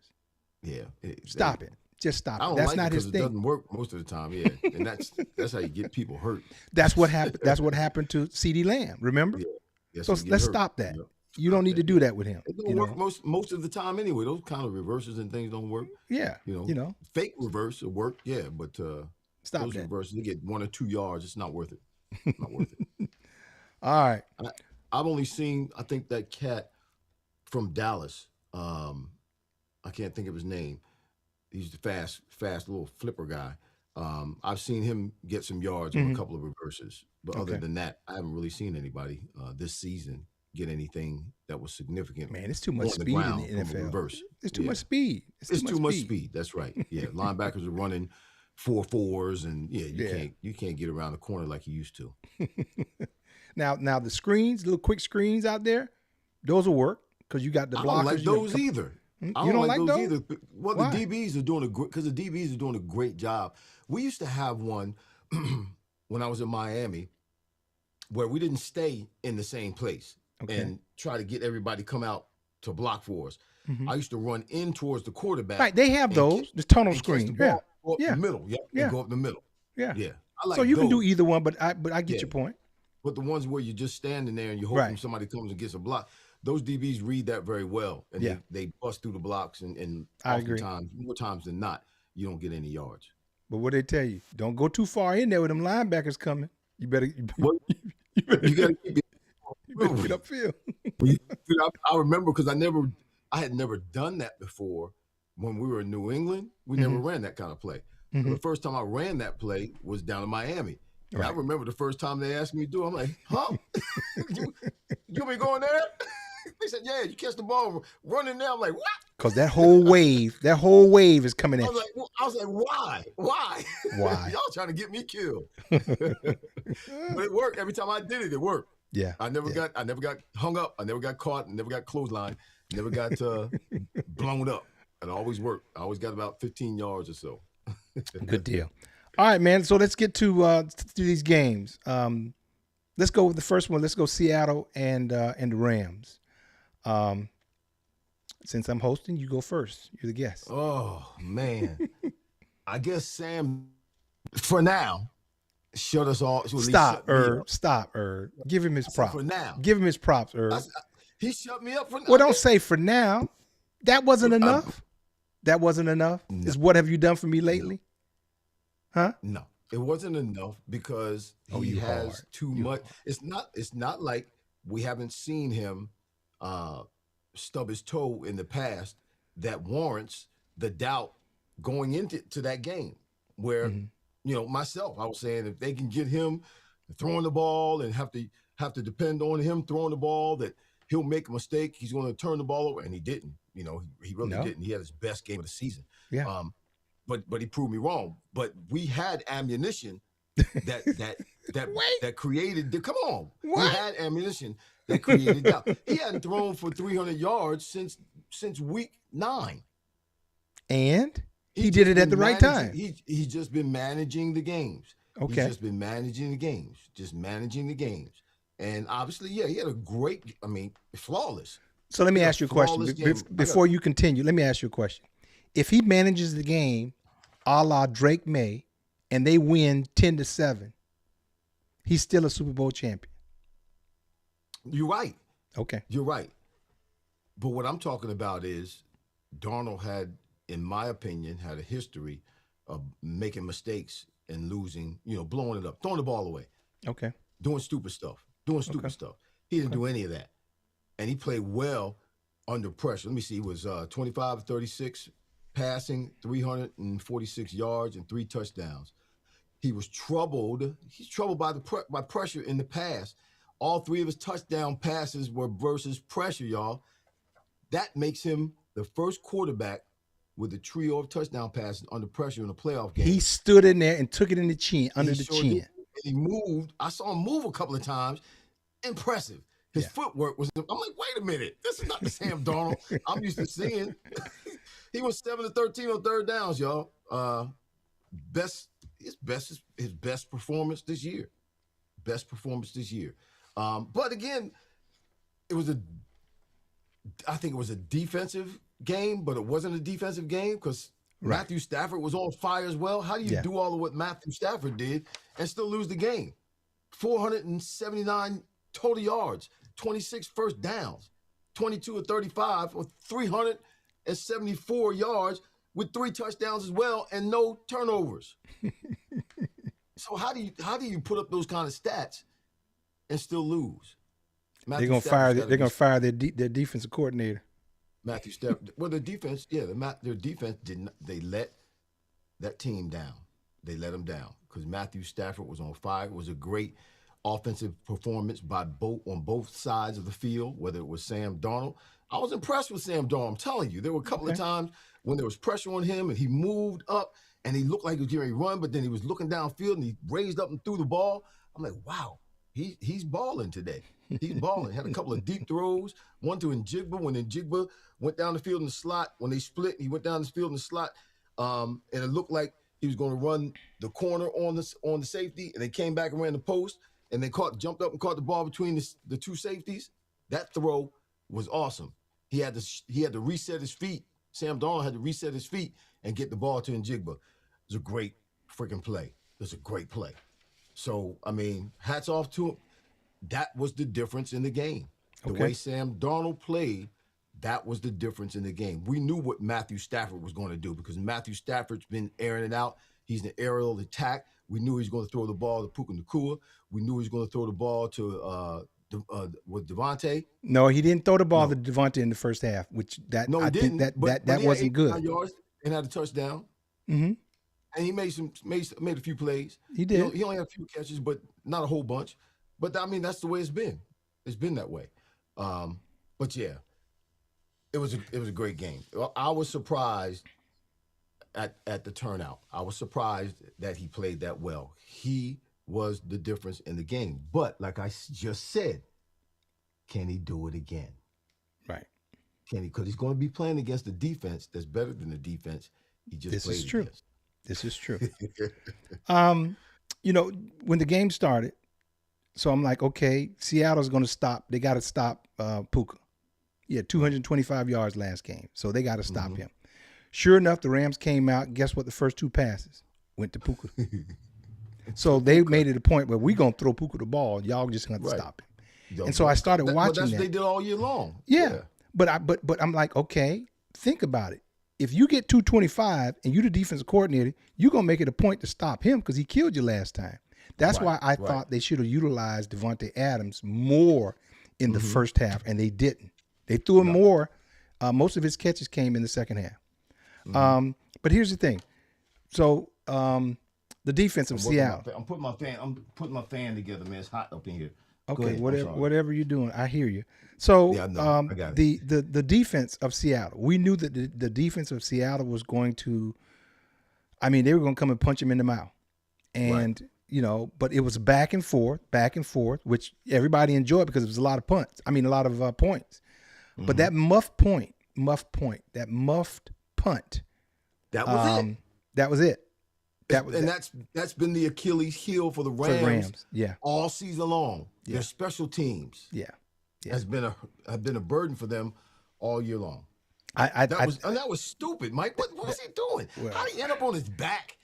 Yeah. Stop it. Just stop it. That's like not his thing. It doesn't work most of the time, yeah. And that's how you get people hurt. That's what happened. That's what happened to CeeDee Lamb, remember? Yeah. So let's stop that. Yep. You don't need to do that with him. It don't work most of the time anyway. Those kind of reverses and things don't work. Yeah. Fake reverse will work, yeah, but stop those reverses, they get 1 or 2 yards. It's not worth it. Not worth it. All right. I've only seen, I think, that cat from Dallas. I can't think of his name. He's the fast little flipper guy. I've seen him get some yards on a couple of reverses. But other than that, I haven't really seen anybody this season get anything that was significant. Man, it's too much speed in the NFL. Reverse. It's too much speed. It's too much speed. That's right. Yeah, linebackers are running 4.4s, and you can't get around the corner like you used to. Now the screens, little quick screens out there, those will work because you got the blockers. I don't like those either. You don't like those either. Well, why? The DBs are doing a great job. We used to have one when I was in Miami where we didn't stay in the same place and try to get everybody come out to block for us. I used to run in towards the quarterback. Right, they have those, the tunnel screen. Go up the middle. And go up the middle. Yeah. I like so you those. can do either one, but I get your point. But the ones where you're just standing there and you're hoping somebody comes and gets a block, those DBs read that very well, and they bust through the blocks, and oftentimes, more times than not, you don't get any yards. But what they tell you, don't go too far in there with them linebackers coming. You better get upfield. I remember because I had never done that before. When we were in New England, we never ran that kind of play. The first time I ran that play was down in Miami. And I remember the first time they asked me to do it, I'm like, huh? you want me going there? They said, yeah, you catch the ball, run in there. I'm like, what? Because that whole wave is coming at you. I was like, why? Why? Y'all trying to get me killed. But it worked. Every time I did it, it worked. Yeah. I never got hung up. I never got caught. I never got clotheslined. Never got blown up. It always worked. I always got about 15 yards or so. Good deal. All right, man. So let's get to these games. Let's go with the first one. Let's go Seattle and the Rams. Since I'm hosting, you go first. You're the guest. Oh man, I guess Sam, for now, shut us all. Stop, Irv. Give him his props. For now, give him his props, Irv. He shut me up for now. Well, don't say for now. That wasn't enough. That wasn't enough. No. Is what have you done for me lately? Huh? No, it wasn't enough because he has too much. It's not like we haven't seen him stub his toe in the past that warrants the doubt going into that game. Where myself, I was saying if they can get him throwing the ball and have to depend on him throwing the ball, that he'll make a mistake. He's going to turn the ball over, and he didn't. He really didn't. He had his best game of the season. Yeah. But he proved me wrong. But we had ammunition that created. Come on, what? We had ammunition that created doubt. He hadn't thrown for 300 yards since week 9, and he did it at the right time. He's just been managing the games. Okay, he's just been managing the games, and obviously, he had a great. Flawless. So let me ask you a question before you continue. Let me ask you a question. If he manages the game, a la Drake May, and they win 10-7, he's still a Super Bowl champion. You're right. Okay. You're right. But what I'm talking about is Darnold had, in my opinion, had a history of making mistakes and losing, blowing it up, throwing the ball away. Okay. Doing stupid stuff. He didn't do any of that. And he played well under pressure. Let me see. He was 25-36 passing, 346 yards, and 3 touchdowns. He was troubled. He's troubled by pressure in the pass. All 3 of his touchdown passes were versus pressure, y'all. That makes him the first quarterback with a trio of touchdown passes under pressure in a playoff game. He stood in there and took it in the chin, under the chin. Did. He moved. I saw him move a couple of times. Impressive. His footwork was. I'm like, wait a minute. This is not the Sam Darnold I'm used to seeing. He was 7-13 on third downs, y'all. His best performance this year. Best performance this year. But again, I think it was a defensive game, but it wasn't a defensive game because Matthew Stafford was on fire as well. How do you do all of what Matthew Stafford did and still lose the game? 479 total yards, 26 first downs, 22 of 35 for 374 yards with 3 touchdowns as well and no turnovers. So how do you put up those kind of stats and still lose? They're gonna fire their defensive coordinator. Matthew Stafford. Well, their defense, their defense didn't. They let that team down. They let them down because Matthew Stafford was on fire. It was a great offensive performance on both sides of the field. Whether it was Sam Darnold, I was impressed with Sam Darnold. I'm telling you, there were a couple of times when there was pressure on him and he moved up and he looked like he was getting ready to run, but then he was looking downfield and he raised up and threw the ball. I'm like, wow, he's balling today. He's balling. Had a couple of deep throws, one to Njigba when Njigba went down the field in the slot. When they split, he went down the field in the slot, and it looked like he was going to run the corner on the safety, and they came back and ran the post, and they jumped up and caught the ball between the two safeties. That throw was awesome. He had to reset his feet. Sam Darnold had to reset his feet and get the ball to Njigba. It was a great freaking play. It was a great play. So, I mean, hats off to him. That was the difference in the game. The way Sam Darnold played, that was the difference in the game. We knew what Matthew Stafford was going to do because Matthew Stafford's been airing it out. He's an aerial attack. We knew he was going to throw the ball to Puka Nacua. We knew he was going to throw the ball to Devontae. No, he didn't throw the ball to Devontae in the first half, which he didn't. That wasn't good. Yards and had a touchdown. Mm-hmm. And he made a few plays. He did. He only had a few catches, but not a whole bunch. But I mean, that's the way it's been. It's been that way. But yeah, it was a great game. I was surprised at the turnout. I was surprised that he played that well. He was the difference in the game. But like I just said, can he do it again? Right. Can he? Because he's going to be playing against the defense that's better than the defense he just played against. This is true. When the game started, so I'm like, okay, Seattle's going to stop. They got to stop Puka. Yeah, 225 yards last game. So they got to stop him. Sure enough, the Rams came out. Guess what? The first 2 passes went to Puka. So they made it a point where we're going to throw Puka the ball. Y'all just going to stop him. And so I started watching that. That's what they did all year long. Yeah. But I'm like, okay, think about it. If you get 225 and you're the defensive coordinator, you're going to make it a point to stop him because he killed you last time. That's why I thought they should have utilized Devontae Adams more in the first half, and they didn't. They threw him more. Most of his catches came in the second half. But here's the thing. So the defense of Seattle. I'm putting my fan together, man. It's hot up in here. Okay, whatever you're doing, I hear you. So I got it. The defense of Seattle, we knew that the defense of Seattle was going to, they were going to come and punch him in the mouth. And, but it was back and forth, which everybody enjoyed because it was a lot of points. But that muffed punt. That was it. That was it. That's been the Achilles heel for the Rams. Yeah. All season long. Yeah. Their special teams. Yeah. Have been a burden for them all year long. That was stupid, Mike. What was he doing? Well, how did he end up on his back?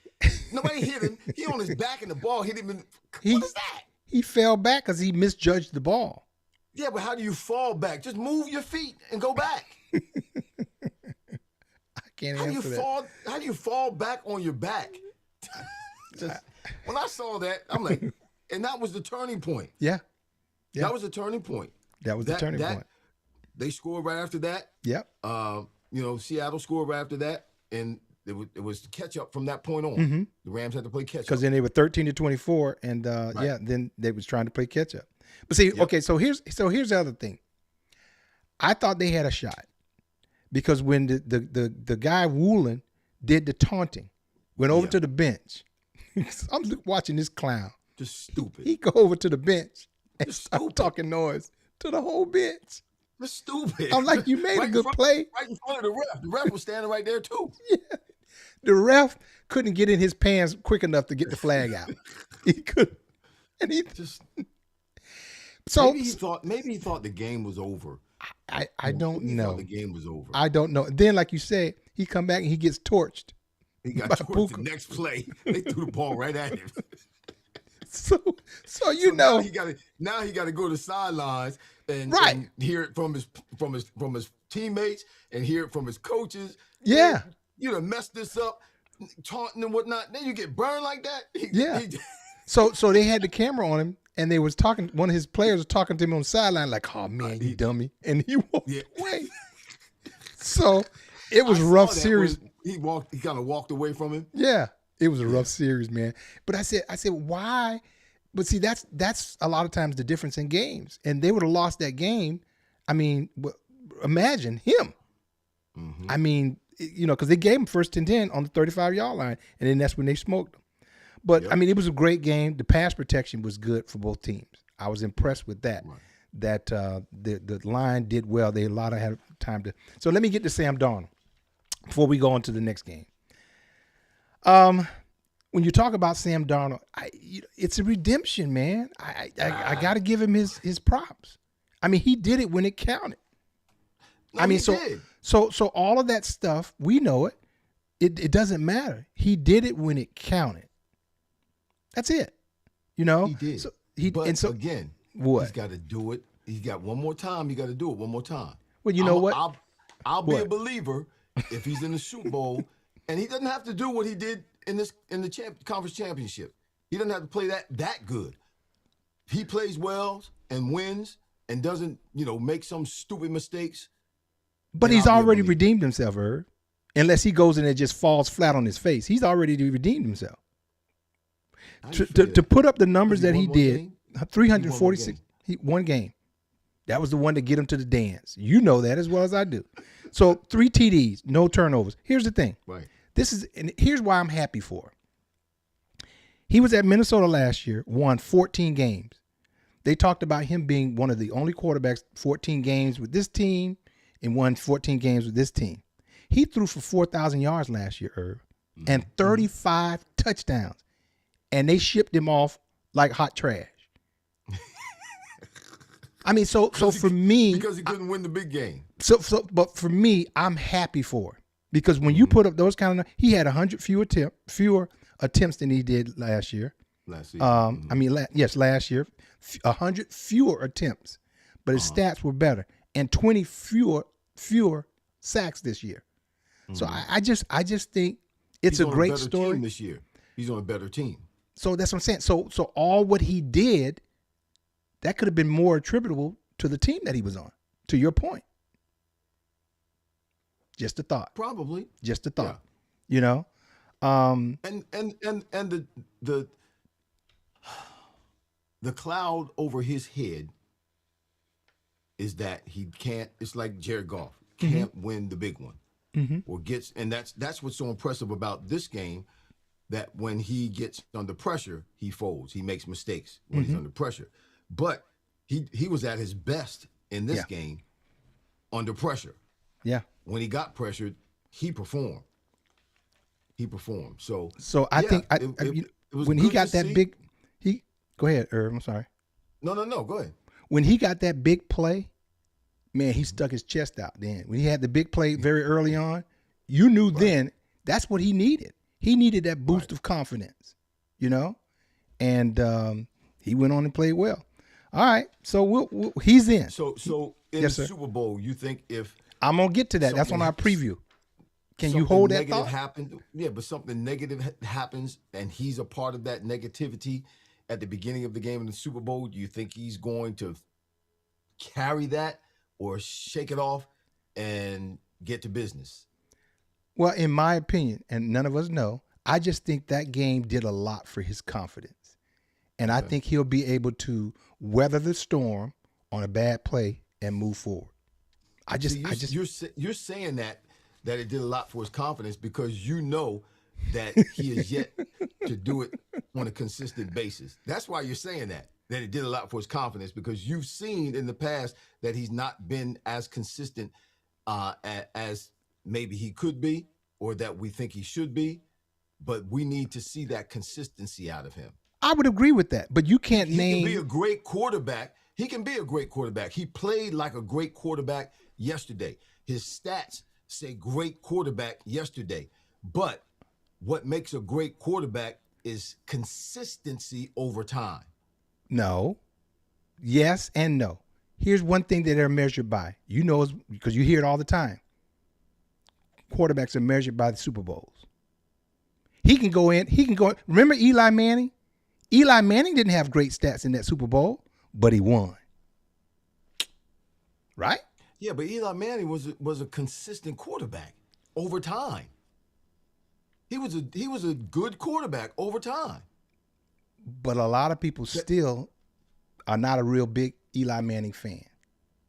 Nobody hit him. He on his back and the ball hit him. What is that? He fell back because he misjudged the ball. Yeah, but how do you fall back? Just move your feet and go back. I can't answer that. How do you fall back on your back? When I saw that, I'm like, and that was the turning point. Yeah. That was the turning point. The turning point. They scored right after that. Yep. Seattle scored right after that, and it was catch up from that point on. Mm-hmm. The Rams had to play catch up because then they were 13-24, and then they was trying to play catch up. But see, okay, so here's the other thing. I thought they had a shot because when the guy Woolen did the taunting, went over to the bench. I'm watching this clown. Just stupid. He go over to the bench and start talking noise to the whole bench. That's stupid. I'm like, you made a good play. Right in front of the ref. The ref was standing right there too. Yeah. The ref couldn't get in his pants quick enough to get the flag out. He couldn't. And he just maybe he thought the game was over. I don't know. The game was over. I don't know. Then, like you said, he come back and he gets torched. He got torched the next play. They threw the ball right at him. So you know, now he got to go to the sidelines and hear it from his teammates and hear it from his coaches. Yeah, and, you know, mess this up, taunting and whatnot. Then you get burned like that. So they had the camera on him, and they was talking. One of his players was talking to him on the sideline, like, "Oh man, you dummy," and he walked away. So it was a rough series. He kind of walked away from him. Yeah, it was a rough series, man. But I said, why? But see, that's a lot of times the difference in games, and they would have lost that game. I mean, imagine him. Mm-hmm. I mean, you know, because they gave him first and 10 on the 35-yard line, and then that's when they smoked them. But, I mean, it was a great game. The pass protection was good for both teams. I was impressed with that, that the line did well. They had time to. So let me get to Sam Darnold before we go on to the next game. When you talk about Sam Darnold, it's a redemption, man. I got to give him his props. I mean, he did it when it counted. No, I mean, so all of that stuff, we know it. It doesn't matter. He did it when it counted. That's it. You know? He did. Again, what? He's got to do it. He's got one more time. You got to do it one more time. Well, you know what? I'll be a believer if he's in the Super Bowl, and he doesn't have to do what he did in the conference championship. He doesn't have to play that good. He plays well and wins and doesn't, make some stupid mistakes. But he's already redeemed himself, Irv. Unless he goes in and just falls flat on his face. He's already redeemed himself. To put up the numbers that he did, 346, he won game. That was the one to get him to the dance. You know that as well as I do. So 3 TDs, no turnovers. Here's the thing. Right. And here's why I'm happy for him. He was at Minnesota last year, won 14 games. They talked about him being one of the only quarterbacks, 14 games with this team and won 14 games with this team. He threw for 4,000 yards last year, Irv, and 35 touchdowns. And they shipped him off like hot trash. I mean, so for me, because he couldn't win the big game. But for me, I'm happy for him because when you put up those kind of, he had 100 fewer attempts than he did last year. Last year. Last year, 100 fewer attempts, but his stats were better, and 20 fewer sacks this year. So I just think it's a great story. Team this year, he's on a better team. So that's what I'm saying. So all what he did, that could have been more attributable to the team that he was on. To your point, just a thought. Probably, just a thought. Yeah. And the cloud over his head is that he can't. It's like Jared Goff can't win the big one, or gets, and that's what's so impressive about this game. That when he gets under pressure, he folds. He makes mistakes when he's under pressure. But he was at his best in this game under pressure. Yeah. When he got pressured, he performed. So I think it was when he got that big, go ahead, Irv. I'm sorry. No. Go ahead. When he got that big play, man, he stuck his chest out. Then when he had the big play very early on, you knew then that's what he needed. He needed that boost of confidence, and he went on and played well. All right, so he's in. So in the Super Bowl, you think if I'm gonna get to that, that's on our preview. Can you hold that thought? Happened, but something negative happens, and he's a part of that negativity at the beginning of the game in the Super Bowl. Do you think he's going to carry that or shake it off and get to business? Well, in my opinion, and none of us know, I just think that game did a lot for his confidence. And I think he'll be able to weather the storm on a bad play and move forward. You're saying that it did a lot for his confidence because you know that he is yet to do it on a consistent basis. That's why you're saying that it did a lot for his confidence because you've seen in the past that he's not been as consistent as maybe he could be or that we think he should be. But we need to see that consistency out of him. I would agree with that, but you can't name. He can be a great quarterback. He can be a great quarterback. He played like a great quarterback yesterday. His stats say great quarterback yesterday. But what makes a great quarterback is consistency over time. No. Yes and no. Here's one thing that they're measured by. You know, because you hear it all the time. Quarterbacks are measured by the Super Bowls. He can go in. Remember Eli Manning? Eli Manning didn't have great stats in that Super Bowl, but he won. Right? Yeah, but Eli Manning was a consistent quarterback over time. He was a good quarterback over time. But a lot of people still are not a real big Eli Manning fan.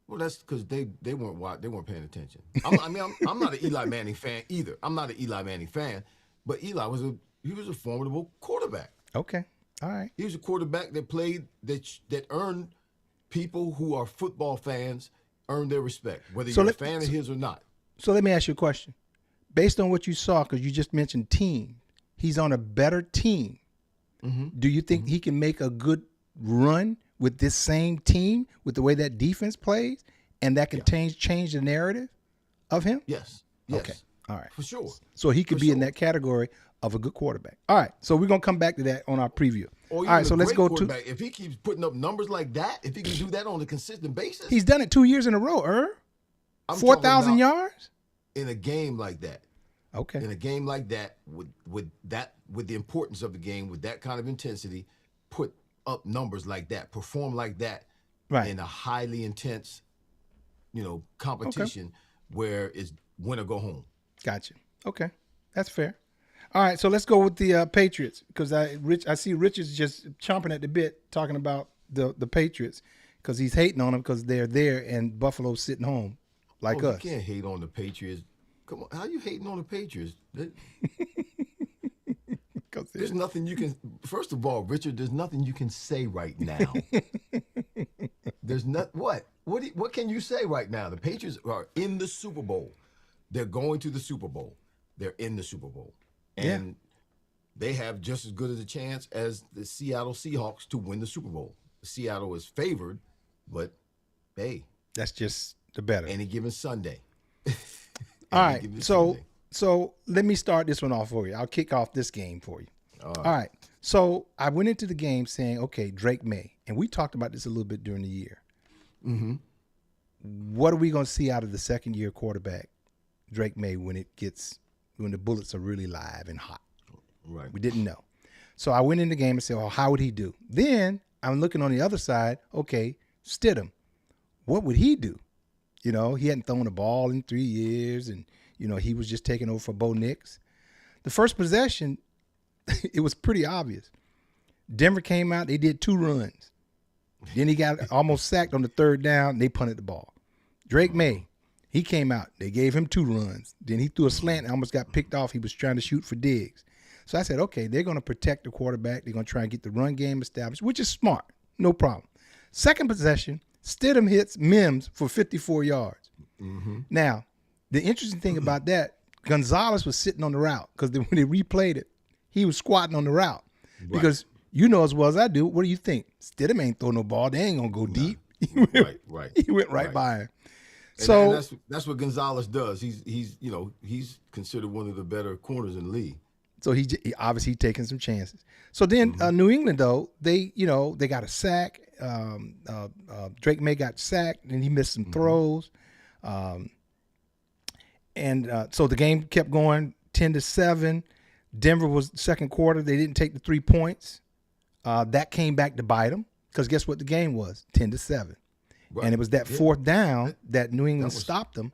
Well, that's because they weren't paying attention. I'm not an Eli Manning fan either. I'm not an Eli Manning fan. But Eli was a formidable quarterback. Okay, all right. He was a quarterback that played that earned people who are football fans earn their respect, whether you're a fan of his or not. So let me ask you a question. Based on what you saw, because you just mentioned team, he's on a better team. Mm-hmm. Do you think he can make a good run with this same team, with the way that defense plays, and that can change the narrative of him? Yes. Okay. All right. For sure. So he could be in that category of a good quarterback. All right. So we're going to come back to that on our preview. All right. So let's go to. If he keeps putting up numbers like that, if he can do that on a consistent basis. He's done it 2 years in a row, 4,000 yards? In a game like that. Okay. In a game like that, with the importance of the game, with that kind of intensity, put up numbers like that, perform like that in a highly intense, competition where it's win or go home. Gotcha. Okay, that's fair. All right, so let's go with the Patriots because I see Rich is just chomping at the bit talking about the Patriots because he's hating on them because they're there and Buffalo's sitting home like us. You can't hate on the Patriots. Come on, how you hating on the Patriots? There's nothing you can. First of all, Richard, there's nothing you can say right now. There's not what can you say right now? The Patriots are in the Super Bowl. They're going to the Super Bowl. They're in the Super Bowl. And they have just as good as a chance as the Seattle Seahawks to win the Super Bowl. Seattle is favored, but hey. That's just the better. Any given Sunday. All right. So let me start this one off for you. I'll kick off this game for you. All right. So I went into the game saying, okay, Drake May. And we talked about this a little bit during the year. Mm-hmm. What are we going to see out of the second-year quarterback, Drake May, when the bullets are really live and hot? Right. We didn't know. So I went in the game and said, well, how would he do? Then I'm looking on the other side. Okay, Stidham. What would he do? He hadn't thrown a ball in 3 years, and, he was just taking over for Bo Nix. The first possession, it was pretty obvious. Denver came out. They did 2 runs. Then he got almost sacked on the third down. They punted the ball. Drake May, he came out. They gave him 2 runs. Then he threw a slant and almost got picked off. He was trying to shoot for Diggs. So I said, okay, they're going to protect the quarterback. They're going to try and get the run game established, which is smart. No problem. Second possession, Stidham hits Mims for 54 yards. Mm-hmm. Now, the interesting thing about that, Gonzalez was sitting on the route because when they replayed it, he was squatting on the route. Right. Because you know as well as I do, what do you think? Stidham ain't throwing no ball. They ain't going to go deep. Right. He went right by him. And that's what Gonzalez does. He's considered one of the better corners in the league. So he obviously taking some chances. So then New England though they got a sack. Drake May got sacked and he missed some throws. So the game kept going 10-7. Denver was second quarter. They didn't take the 3 points. That came back to bite them because guess what the game was? 10-7. Right. And it was that fourth down that New England stopped them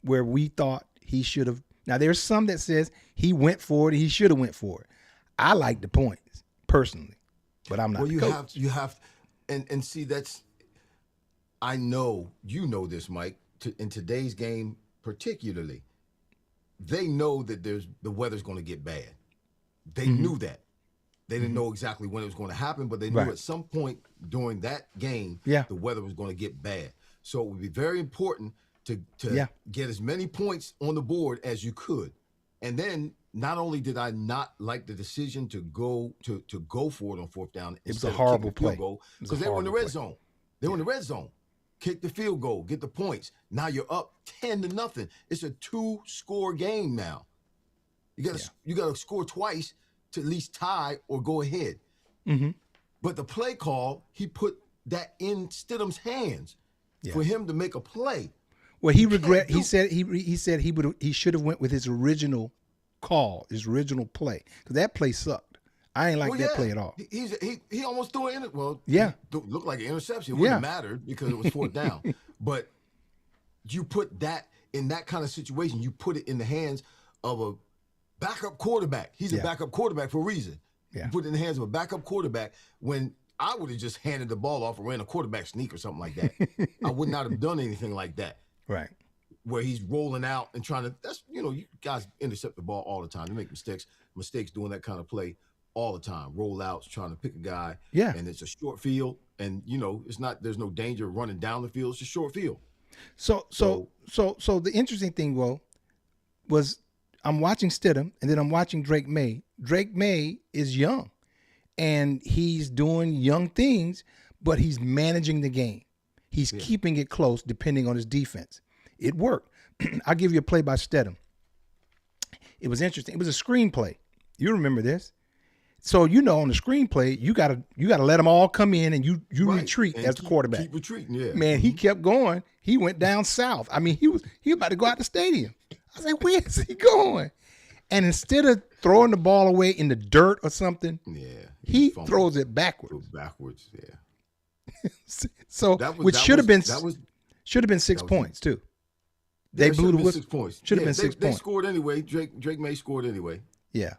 where we thought he should have. Now, there's some that says he went for it. He should have went for it. I like the points personally, but I'm not. Well, you have, and see, I know, this, Mike, in today's game particularly, they know that the weather's going to get bad. They knew that. They didn't know exactly when it was going to happen, but they knew at some point during that game, the weather was going to get bad. So it would be very important to get as many points on the board as you could. And then not only did I not like the decision to go for it on fourth down, it was a horrible play because they were in the red zone. They were in the red zone. Kick the field goal, get the points. Now you're up 10-0. It's a 2-score game now. You got to score twice to at least tie or go ahead. But the play call, he put that in Stidham's hands for him to make a play. Well, he said he should have went with his original call, his original play, because that play sucked. I ain't like that play at all. He almost threw it. Looked like an interception. It wouldn't have mattered because it was fourth down. But you put that in that kind of situation, you put it in the hands of a backup quarterback. He's a backup quarterback for a reason. You put it in the hands of a backup quarterback when I would have just handed the ball off or ran a quarterback sneak or something like that. I would not have done anything like that. Right. Where he's rolling out and trying to, you guys intercept the ball all the time. You make mistakes doing that kind of play all the time. Roll outs, trying to pick a guy. Yeah. And it's a short field. And, there's no danger of running down the field. It's a short field. So the interesting thing, was I'm watching Stidham and then I'm watching Drake May. Drake May is young and he's doing young things, but he's managing the game. He's keeping it close depending on his defense. It worked. I'll give you a play by Stidham. It was interesting. It was a screenplay. You remember this. So, on the screenplay, you gotta let them all come in and you retreat as the quarterback. Keep retreating, yeah. Man, he kept going. He went down south. I mean, he was about to go out the stadium. I was like, where is he going? And instead of throwing the ball away in the dirt or something, he throws it backwards. Backwards, yeah. So which should have been 6 points too. They blew the whistle. 6 points. Should have been 6 points. They scored anyway. Drake May scored anyway. Yeah.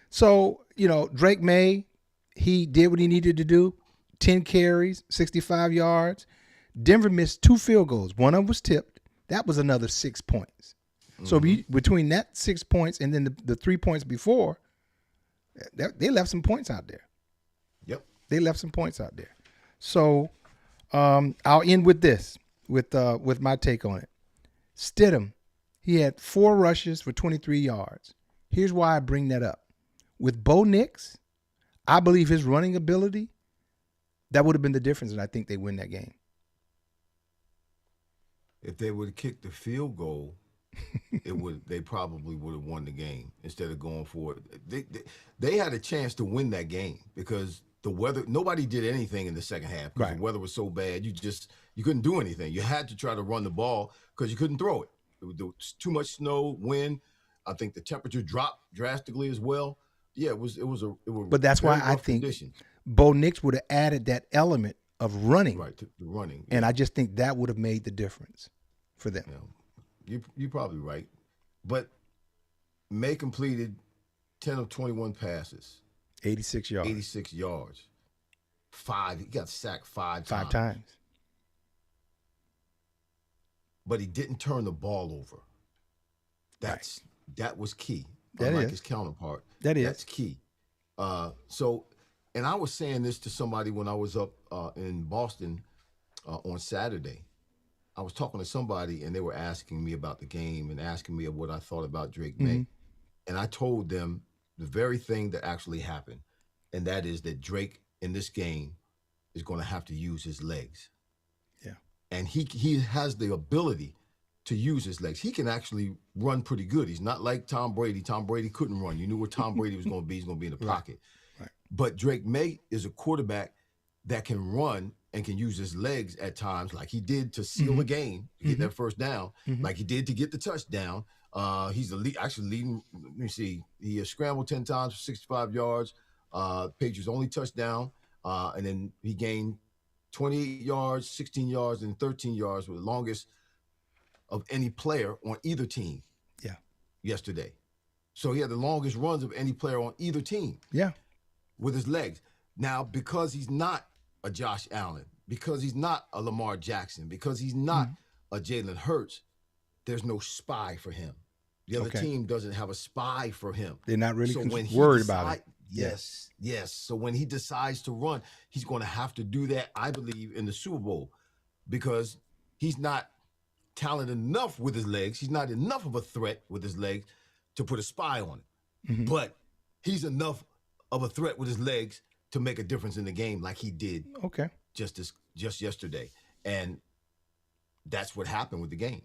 So, Drake May, he did what he needed to do. 10 carries, 65 yards. Denver missed 2 field goals. One of them was tipped. That was another 6 points. So between that 6 points and then the 3 points before, they left some points out there. Yep. They left some points out there. So I'll end with this, with my take on it. Stidham, he had 4 rushes for 23 yards. Here's why I bring that up. With Bo Nix, I believe his running ability, that would have been the difference, and I think they win that game. If they would have kicked the field goal, they probably would have won the game instead of going for it. They had a chance to win that game because the weather, nobody did anything in the second half because the weather was so bad. You couldn't do anything. You had to try to run the ball because you couldn't throw it. There was too much snow, wind. I think the temperature dropped drastically as well. Yeah, it was. But that's why I think Bo Nix would have added that element of running. Right, the running. And I just think that would have made the difference for them. Yeah, you're probably right. But May completed 10 of 21 passes. 86 yards. 86 yards. He got sacked 5 times. 5 times. But he didn't turn the ball over. That was key. That unlike is. his counterpart. That's key. And I was saying this to somebody when I was up in Boston on Saturday. I was talking to somebody and they were asking me about the game and asking me what I thought about Drake May. And I told them the very thing that actually happened. And that is that Drake in this game is going to have to use his legs. Yeah. And he has the ability to use his legs. He can actually run pretty good. He's not like Tom Brady. Tom Brady couldn't run. You knew where Tom Brady was going to be. He's going to be in the pocket. Right. But Drake May is a quarterback that can run and can use his legs at times, like he did to seal a game, to get that first down, like he did to get the touchdown. He's actually leading. Let me see. He has scrambled 10 times for 65 yards. Patriots' only touchdown. And then he gained 28 yards, 16 yards, and 13 yards, with the longest of any player on either team. Yeah. Yesterday. So he had the longest runs of any player on either team. Yeah. With his legs. Now, because he's not a Josh Allen, because he's not a Lamar Jackson, because he's not Jalen Hurts, there's no spy for him. The other team doesn't have a spy for him. They're not really worried about it. Yes. So when he decides to run, he's going to have to do that, I believe, in the Super Bowl, because he's not talented enough with his legs. He's not enough of a threat with his legs to put a spy on it. Mm-hmm. But he's enough of a threat with his legs to make a difference in the game, like he did just yesterday. And that's what happened with the game.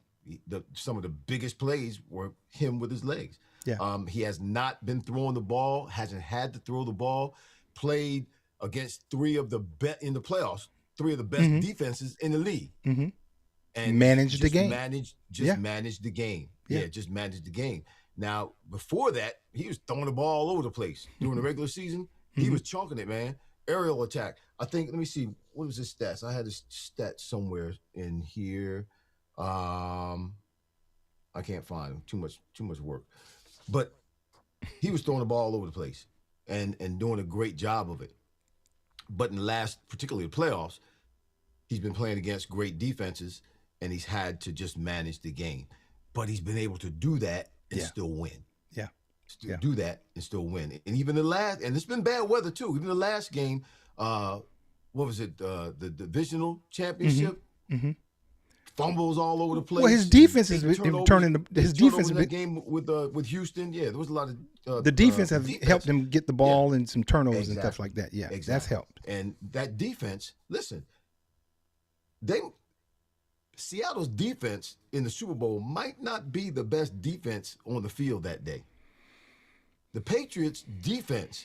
Some of the biggest plays were him with his legs. Yeah. He has not been throwing the ball, hasn't had to throw the ball, played against three of the best defenses in the league. Mm-hmm. And managed the game. Managed the game. Yeah, just managed the game. Now, before that, he was throwing the ball all over the place. During the regular season, he was chunking it, man. Aerial attack. I think, let me see, what was his stats? I had his stats somewhere in here. I can't find him. Too much work. But he was throwing the ball all over the place and doing a great job of it. But in the last, particularly the playoffs, he's been playing against great defenses, and he's had to just manage the game. But he's been able to do that and still win. Do that and still win. And even the last, and it's been bad weather too. Even the last game, what was it? The divisional championship. Mm-hmm. Fumbles all over the place. Well, his defense has been turning. His defense in that game with Houston. Yeah, there was a lot of. The defense has helped him get the ball and some turnovers and stuff like that. Yeah, that's helped. And that defense, listen, Seattle's defense in the Super Bowl might not be the best defense on the field that day. The Patriots' defense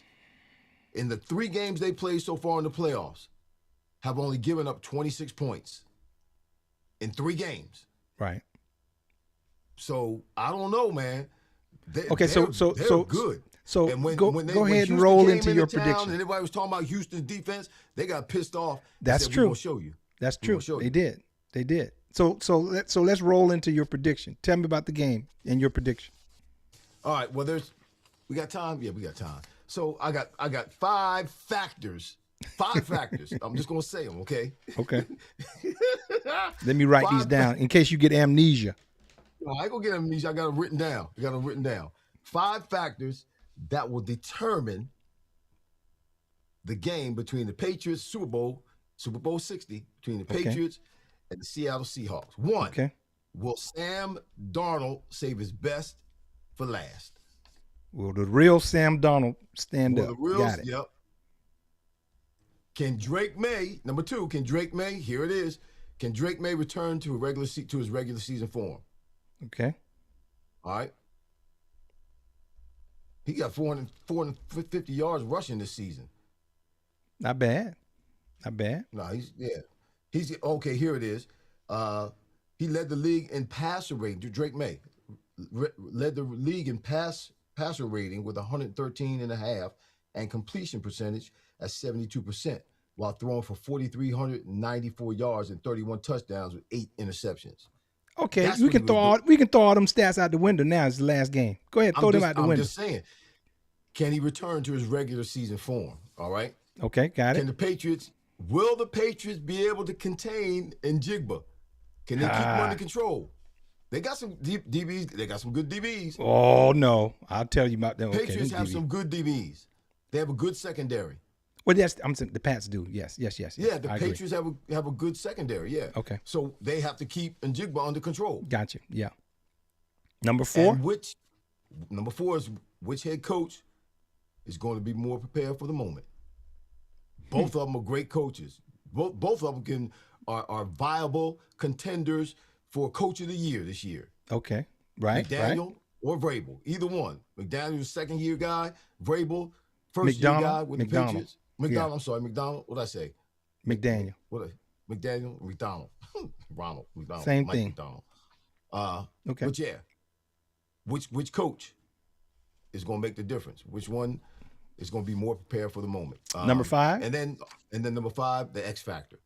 in the 3 games they played so far in the playoffs have only given up 26 points in 3 games. Right. So I don't know, man. They're good. So go ahead and roll into your prediction. And everybody was talking about Houston's defense. They got pissed off. That's true. We're gonna show you. That's true. They did. So let's roll into your prediction. Tell me about the game and your prediction. All right. Well, we got time. Yeah, we got time. So I got 5 factors. 5 factors. I'm just gonna say them. Okay. Okay. Let me write these down in case you get amnesia. No, I ain't gonna get amnesia. I got them written down. 5 factors that will determine the game between the Patriots, Super Bowl 60, between the Patriots and the Seattle Seahawks. 1, will Sam Darnold save his best for last? Will the real Sam Darnold stand up? Got it. Yep. Can Drake May, number 2, here it is, can Drake May return to his regular season form? Okay. All right. He got 450 yards rushing this season. Not bad. No, he's okay. Here it is. He led the league in passer rating. Drake May led the league in passer rating with 113.5 and completion percentage at 72%, while throwing for 4,394 yards and 31 touchdowns with 8 interceptions. Okay, we can throw all them stats out the window now. It's the last game. Go ahead, throw them out the window. I'm just saying, can he return to his regular season form? All right. Okay, got it. Will the Patriots be able to contain Njigba? Can they keep him under control? They got some DBs. They got some good DBs. Oh no, I'll tell you about them. Patriots have some good DBs. They have a good secondary. Well, I'm saying the Pats do. Yes. Yeah, the Patriots have a good secondary. Yeah. Okay. So they have to keep Njigba under control. Gotcha. Yeah. Number 4. And number 4 is which head coach is going to be more prepared for the moment. Both of them are great coaches. Both of them are viable contenders for Coach of the Year this year. Okay. Right. McDaniel or Vrabel, either one. McDaniel's second-year guy. Vrabel, first-year guy with the Patriots. McDonald. I'm sorry, McDonald. What'd I say? McDaniel. McDaniel, McDonald. Ronald McDonald. Same Mike thing. McDonald. Okay. But yeah, which coach is going to make the difference? Which one is going to be more prepared for the moment? Number 5? And then number 5, the X Factor.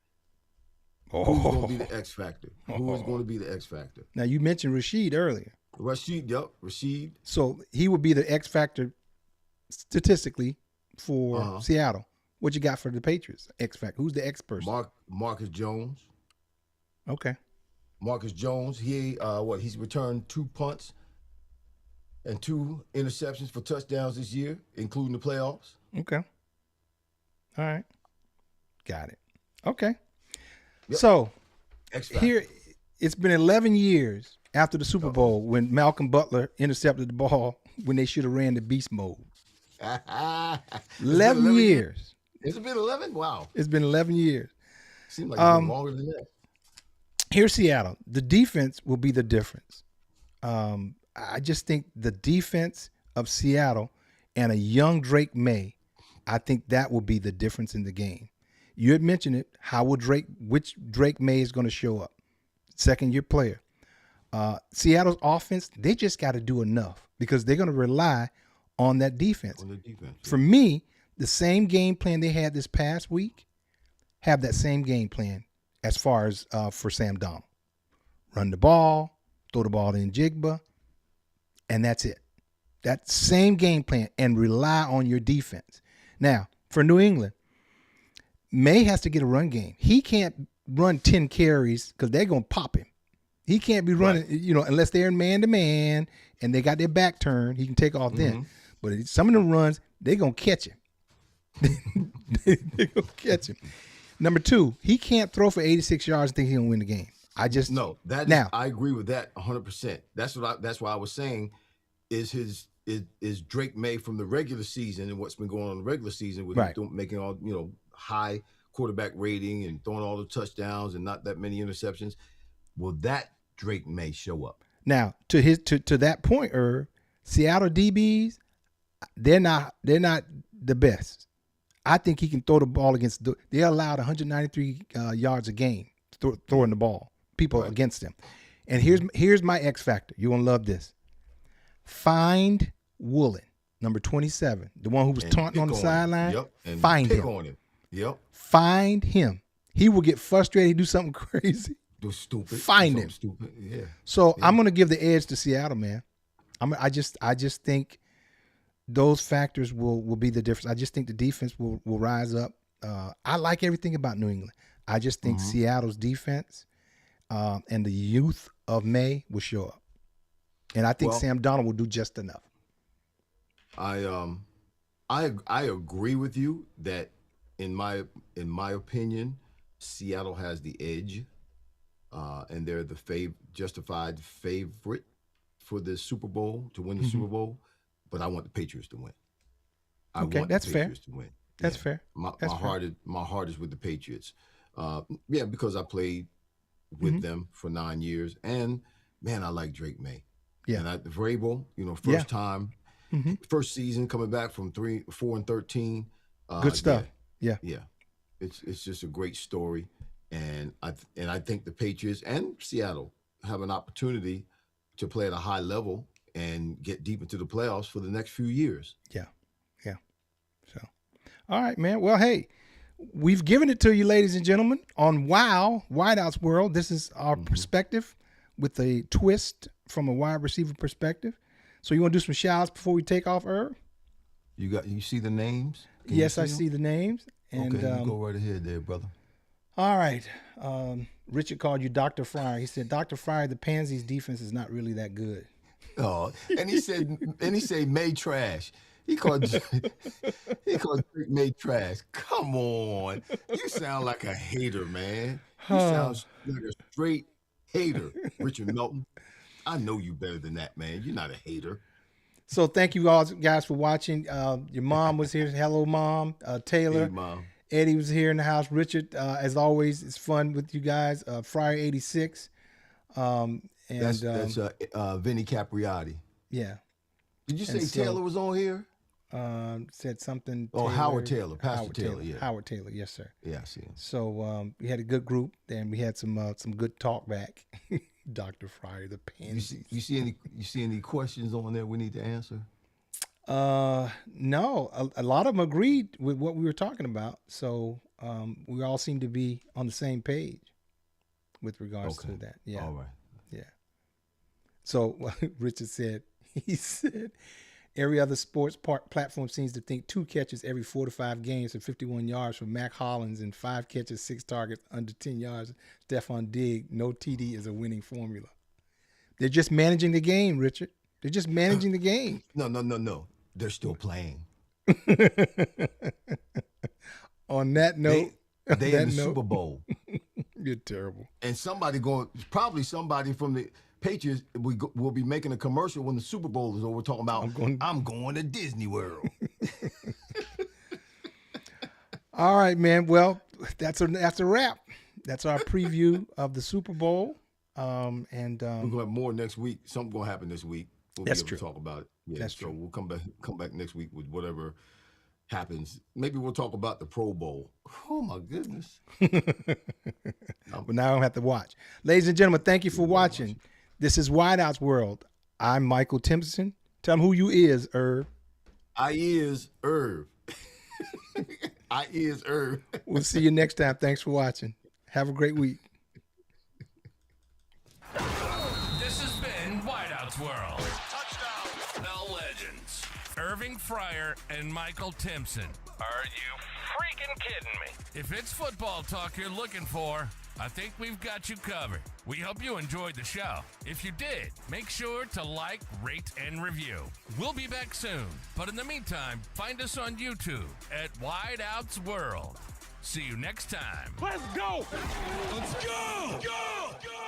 Oh. Who's going to be the X Factor? Who is going to be the X Factor? Now, you mentioned Rashid earlier. Rashid. So he would be the X Factor statistically for Seattle. What you got for the Patriots? X Factor. Who's the X person? Marcus Jones. Okay. Marcus Jones, he's returned 2 punts and 2 interceptions for touchdowns this year, including the playoffs. Okay. All right. Got it. Okay. Yep. So here, it's been 11 years after the Super Bowl when Malcolm Butler intercepted the ball when they should have ran the beast mode. 11 years. Has it been 11? Wow. It's been 11 years. Seems like it's been longer than that. Here's Seattle. The defense will be the difference. I just think the defense of Seattle and a young Drake May, I think that will be the difference in the game. You had mentioned it. Which Drake May is going to show up? Second-year player. Seattle's offense, they just got to do enough because they're going to rely on that defense. For me, the same game plan they had this past week, have that same game plan as far as for Sam Donald. Run the ball, throw the ball in Jigba, and that's it. That same game plan and rely on your defense. Now, for New England, May has to get a run game. He can't run 10 carries because they're going to pop him. He can't be running, unless they're in man-to-man and they got their back turned. He can take off then. But some of them runs, they're going to catch him. They're going to catch him. Number 2, he can't throw for 86 yards and think he's going to win the game. I agree with that 100%. That's why I was saying is Drake May from the regular season and what's been going on in the regular season with him making all, high quarterback rating and throwing all the touchdowns and not that many interceptions. Will that Drake May show up? Now, to that point, Seattle DBs, they're not the best. I think he can throw the ball they allowed 193 yards a game throwing the ball, people against them. And here's my X factor. You're going to love this. Find Woolen, number 27, the one who was taunting on the sideline. Yep. Find him. On him. Yep. Find him. He will get frustrated, do something crazy. Do stupid. Find him. Stupid. Yeah. So I'm going to give the edge to Seattle, man. I just think those factors will be the difference. I just think the defense will rise up. I like everything about New England. I just think Seattle's defense and the youth of May will show up. And I think Sam Donald will do just enough. I agree with you that in my opinion, Seattle has the edge, and they're the justified favorite for the Super Bowl to win the Super Bowl. But I want the Patriots to win. That's fair. That's fair. My heart is with the Patriots. Because I played with them for 9 years, and man, I like Drake May. Yeah, and Vrabel, first time, first season coming back from 4-13. Good stuff. Yeah. It's just a great story, and I think the Patriots and Seattle have an opportunity to play at a high level and get deep into the playoffs for the next few years. Yeah. So, all right, man. Well, hey, we've given it to you, ladies and gentlemen, on Wideout's World. This is our perspective with a twist from a wide receiver perspective. So you want to do some shout outs before we take off, Irv? You see the names? Yes, I see the names. And, okay, you go right ahead there, brother. All right. Richard called you Dr. Fryar. He said, Dr. Fryar, the Pansies defense is not really that good. Oh, and he said May trash. He called Drake May trash. Come on. You sound like a hater, man. You sound like a straight hater, Richard Melton. I know you better than that, man. You're not a hater. So thank you all guys for watching. Your mom was here. Hello, Mom. Taylor. Hey, Mom. Eddie was here in the house. Richard, as always, it's fun with you guys. Fryar 86. That's Vinny Capriati. Yeah. Did you say Taylor was on here? Said something. Oh, Taylor, Howard Taylor, Pastor Taylor. Yeah. Howard Taylor, yes, sir. Yeah, I see him. So we had a good group, and we had some good talk back. Dr. Fryar, the Pansies. You see any questions on there we need to answer? No. A lot of them agreed with what we were talking about, so we all seem to be on the same page with regards to that. Yeah. All right. Yeah. So Richard said, Every other sports platform seems to think 2 catches every 4 to 5 games for 51 yards from Mac Hollins and 5 catches, 6 targets under 10 yards. Stephon Diggs, no TD is a winning formula. They're just managing the game, Richard. They're just managing the game. No. They're still playing. On that note, they in the Super Bowl. You're terrible. And probably somebody from the Patriots will be making a commercial when the Super Bowl is over talking about, I'm going to Disney World. All right, man. Well, that's a wrap. That's our preview of the Super Bowl. We're going to have more next week. Something's going to happen this week. We'll be able to talk about it. Yeah, that's true. So we'll come back next week with whatever happens. Maybe we'll talk about the Pro Bowl. Oh, my goodness. But now I don't have to watch. Ladies and gentlemen, thank you for watching. This is Wideout's World. I'm Michael Timpson. Tell them who you is, Irv. I is Irv. I is Irv. We'll see you next time. Thanks for watching. Have a great week. This has been Wideout's World. Touchdown. The legends, Irving Fryar and Michael Timpson. Are you freaking kidding me? If it's football talk you're looking for, I think we've got you covered. We hope you enjoyed the show. If you did, make sure to like, rate, and review. We'll be back soon. But in the meantime, find us on YouTube at Wideout's World. See you next time. Let's go! Let's go! Go! Go!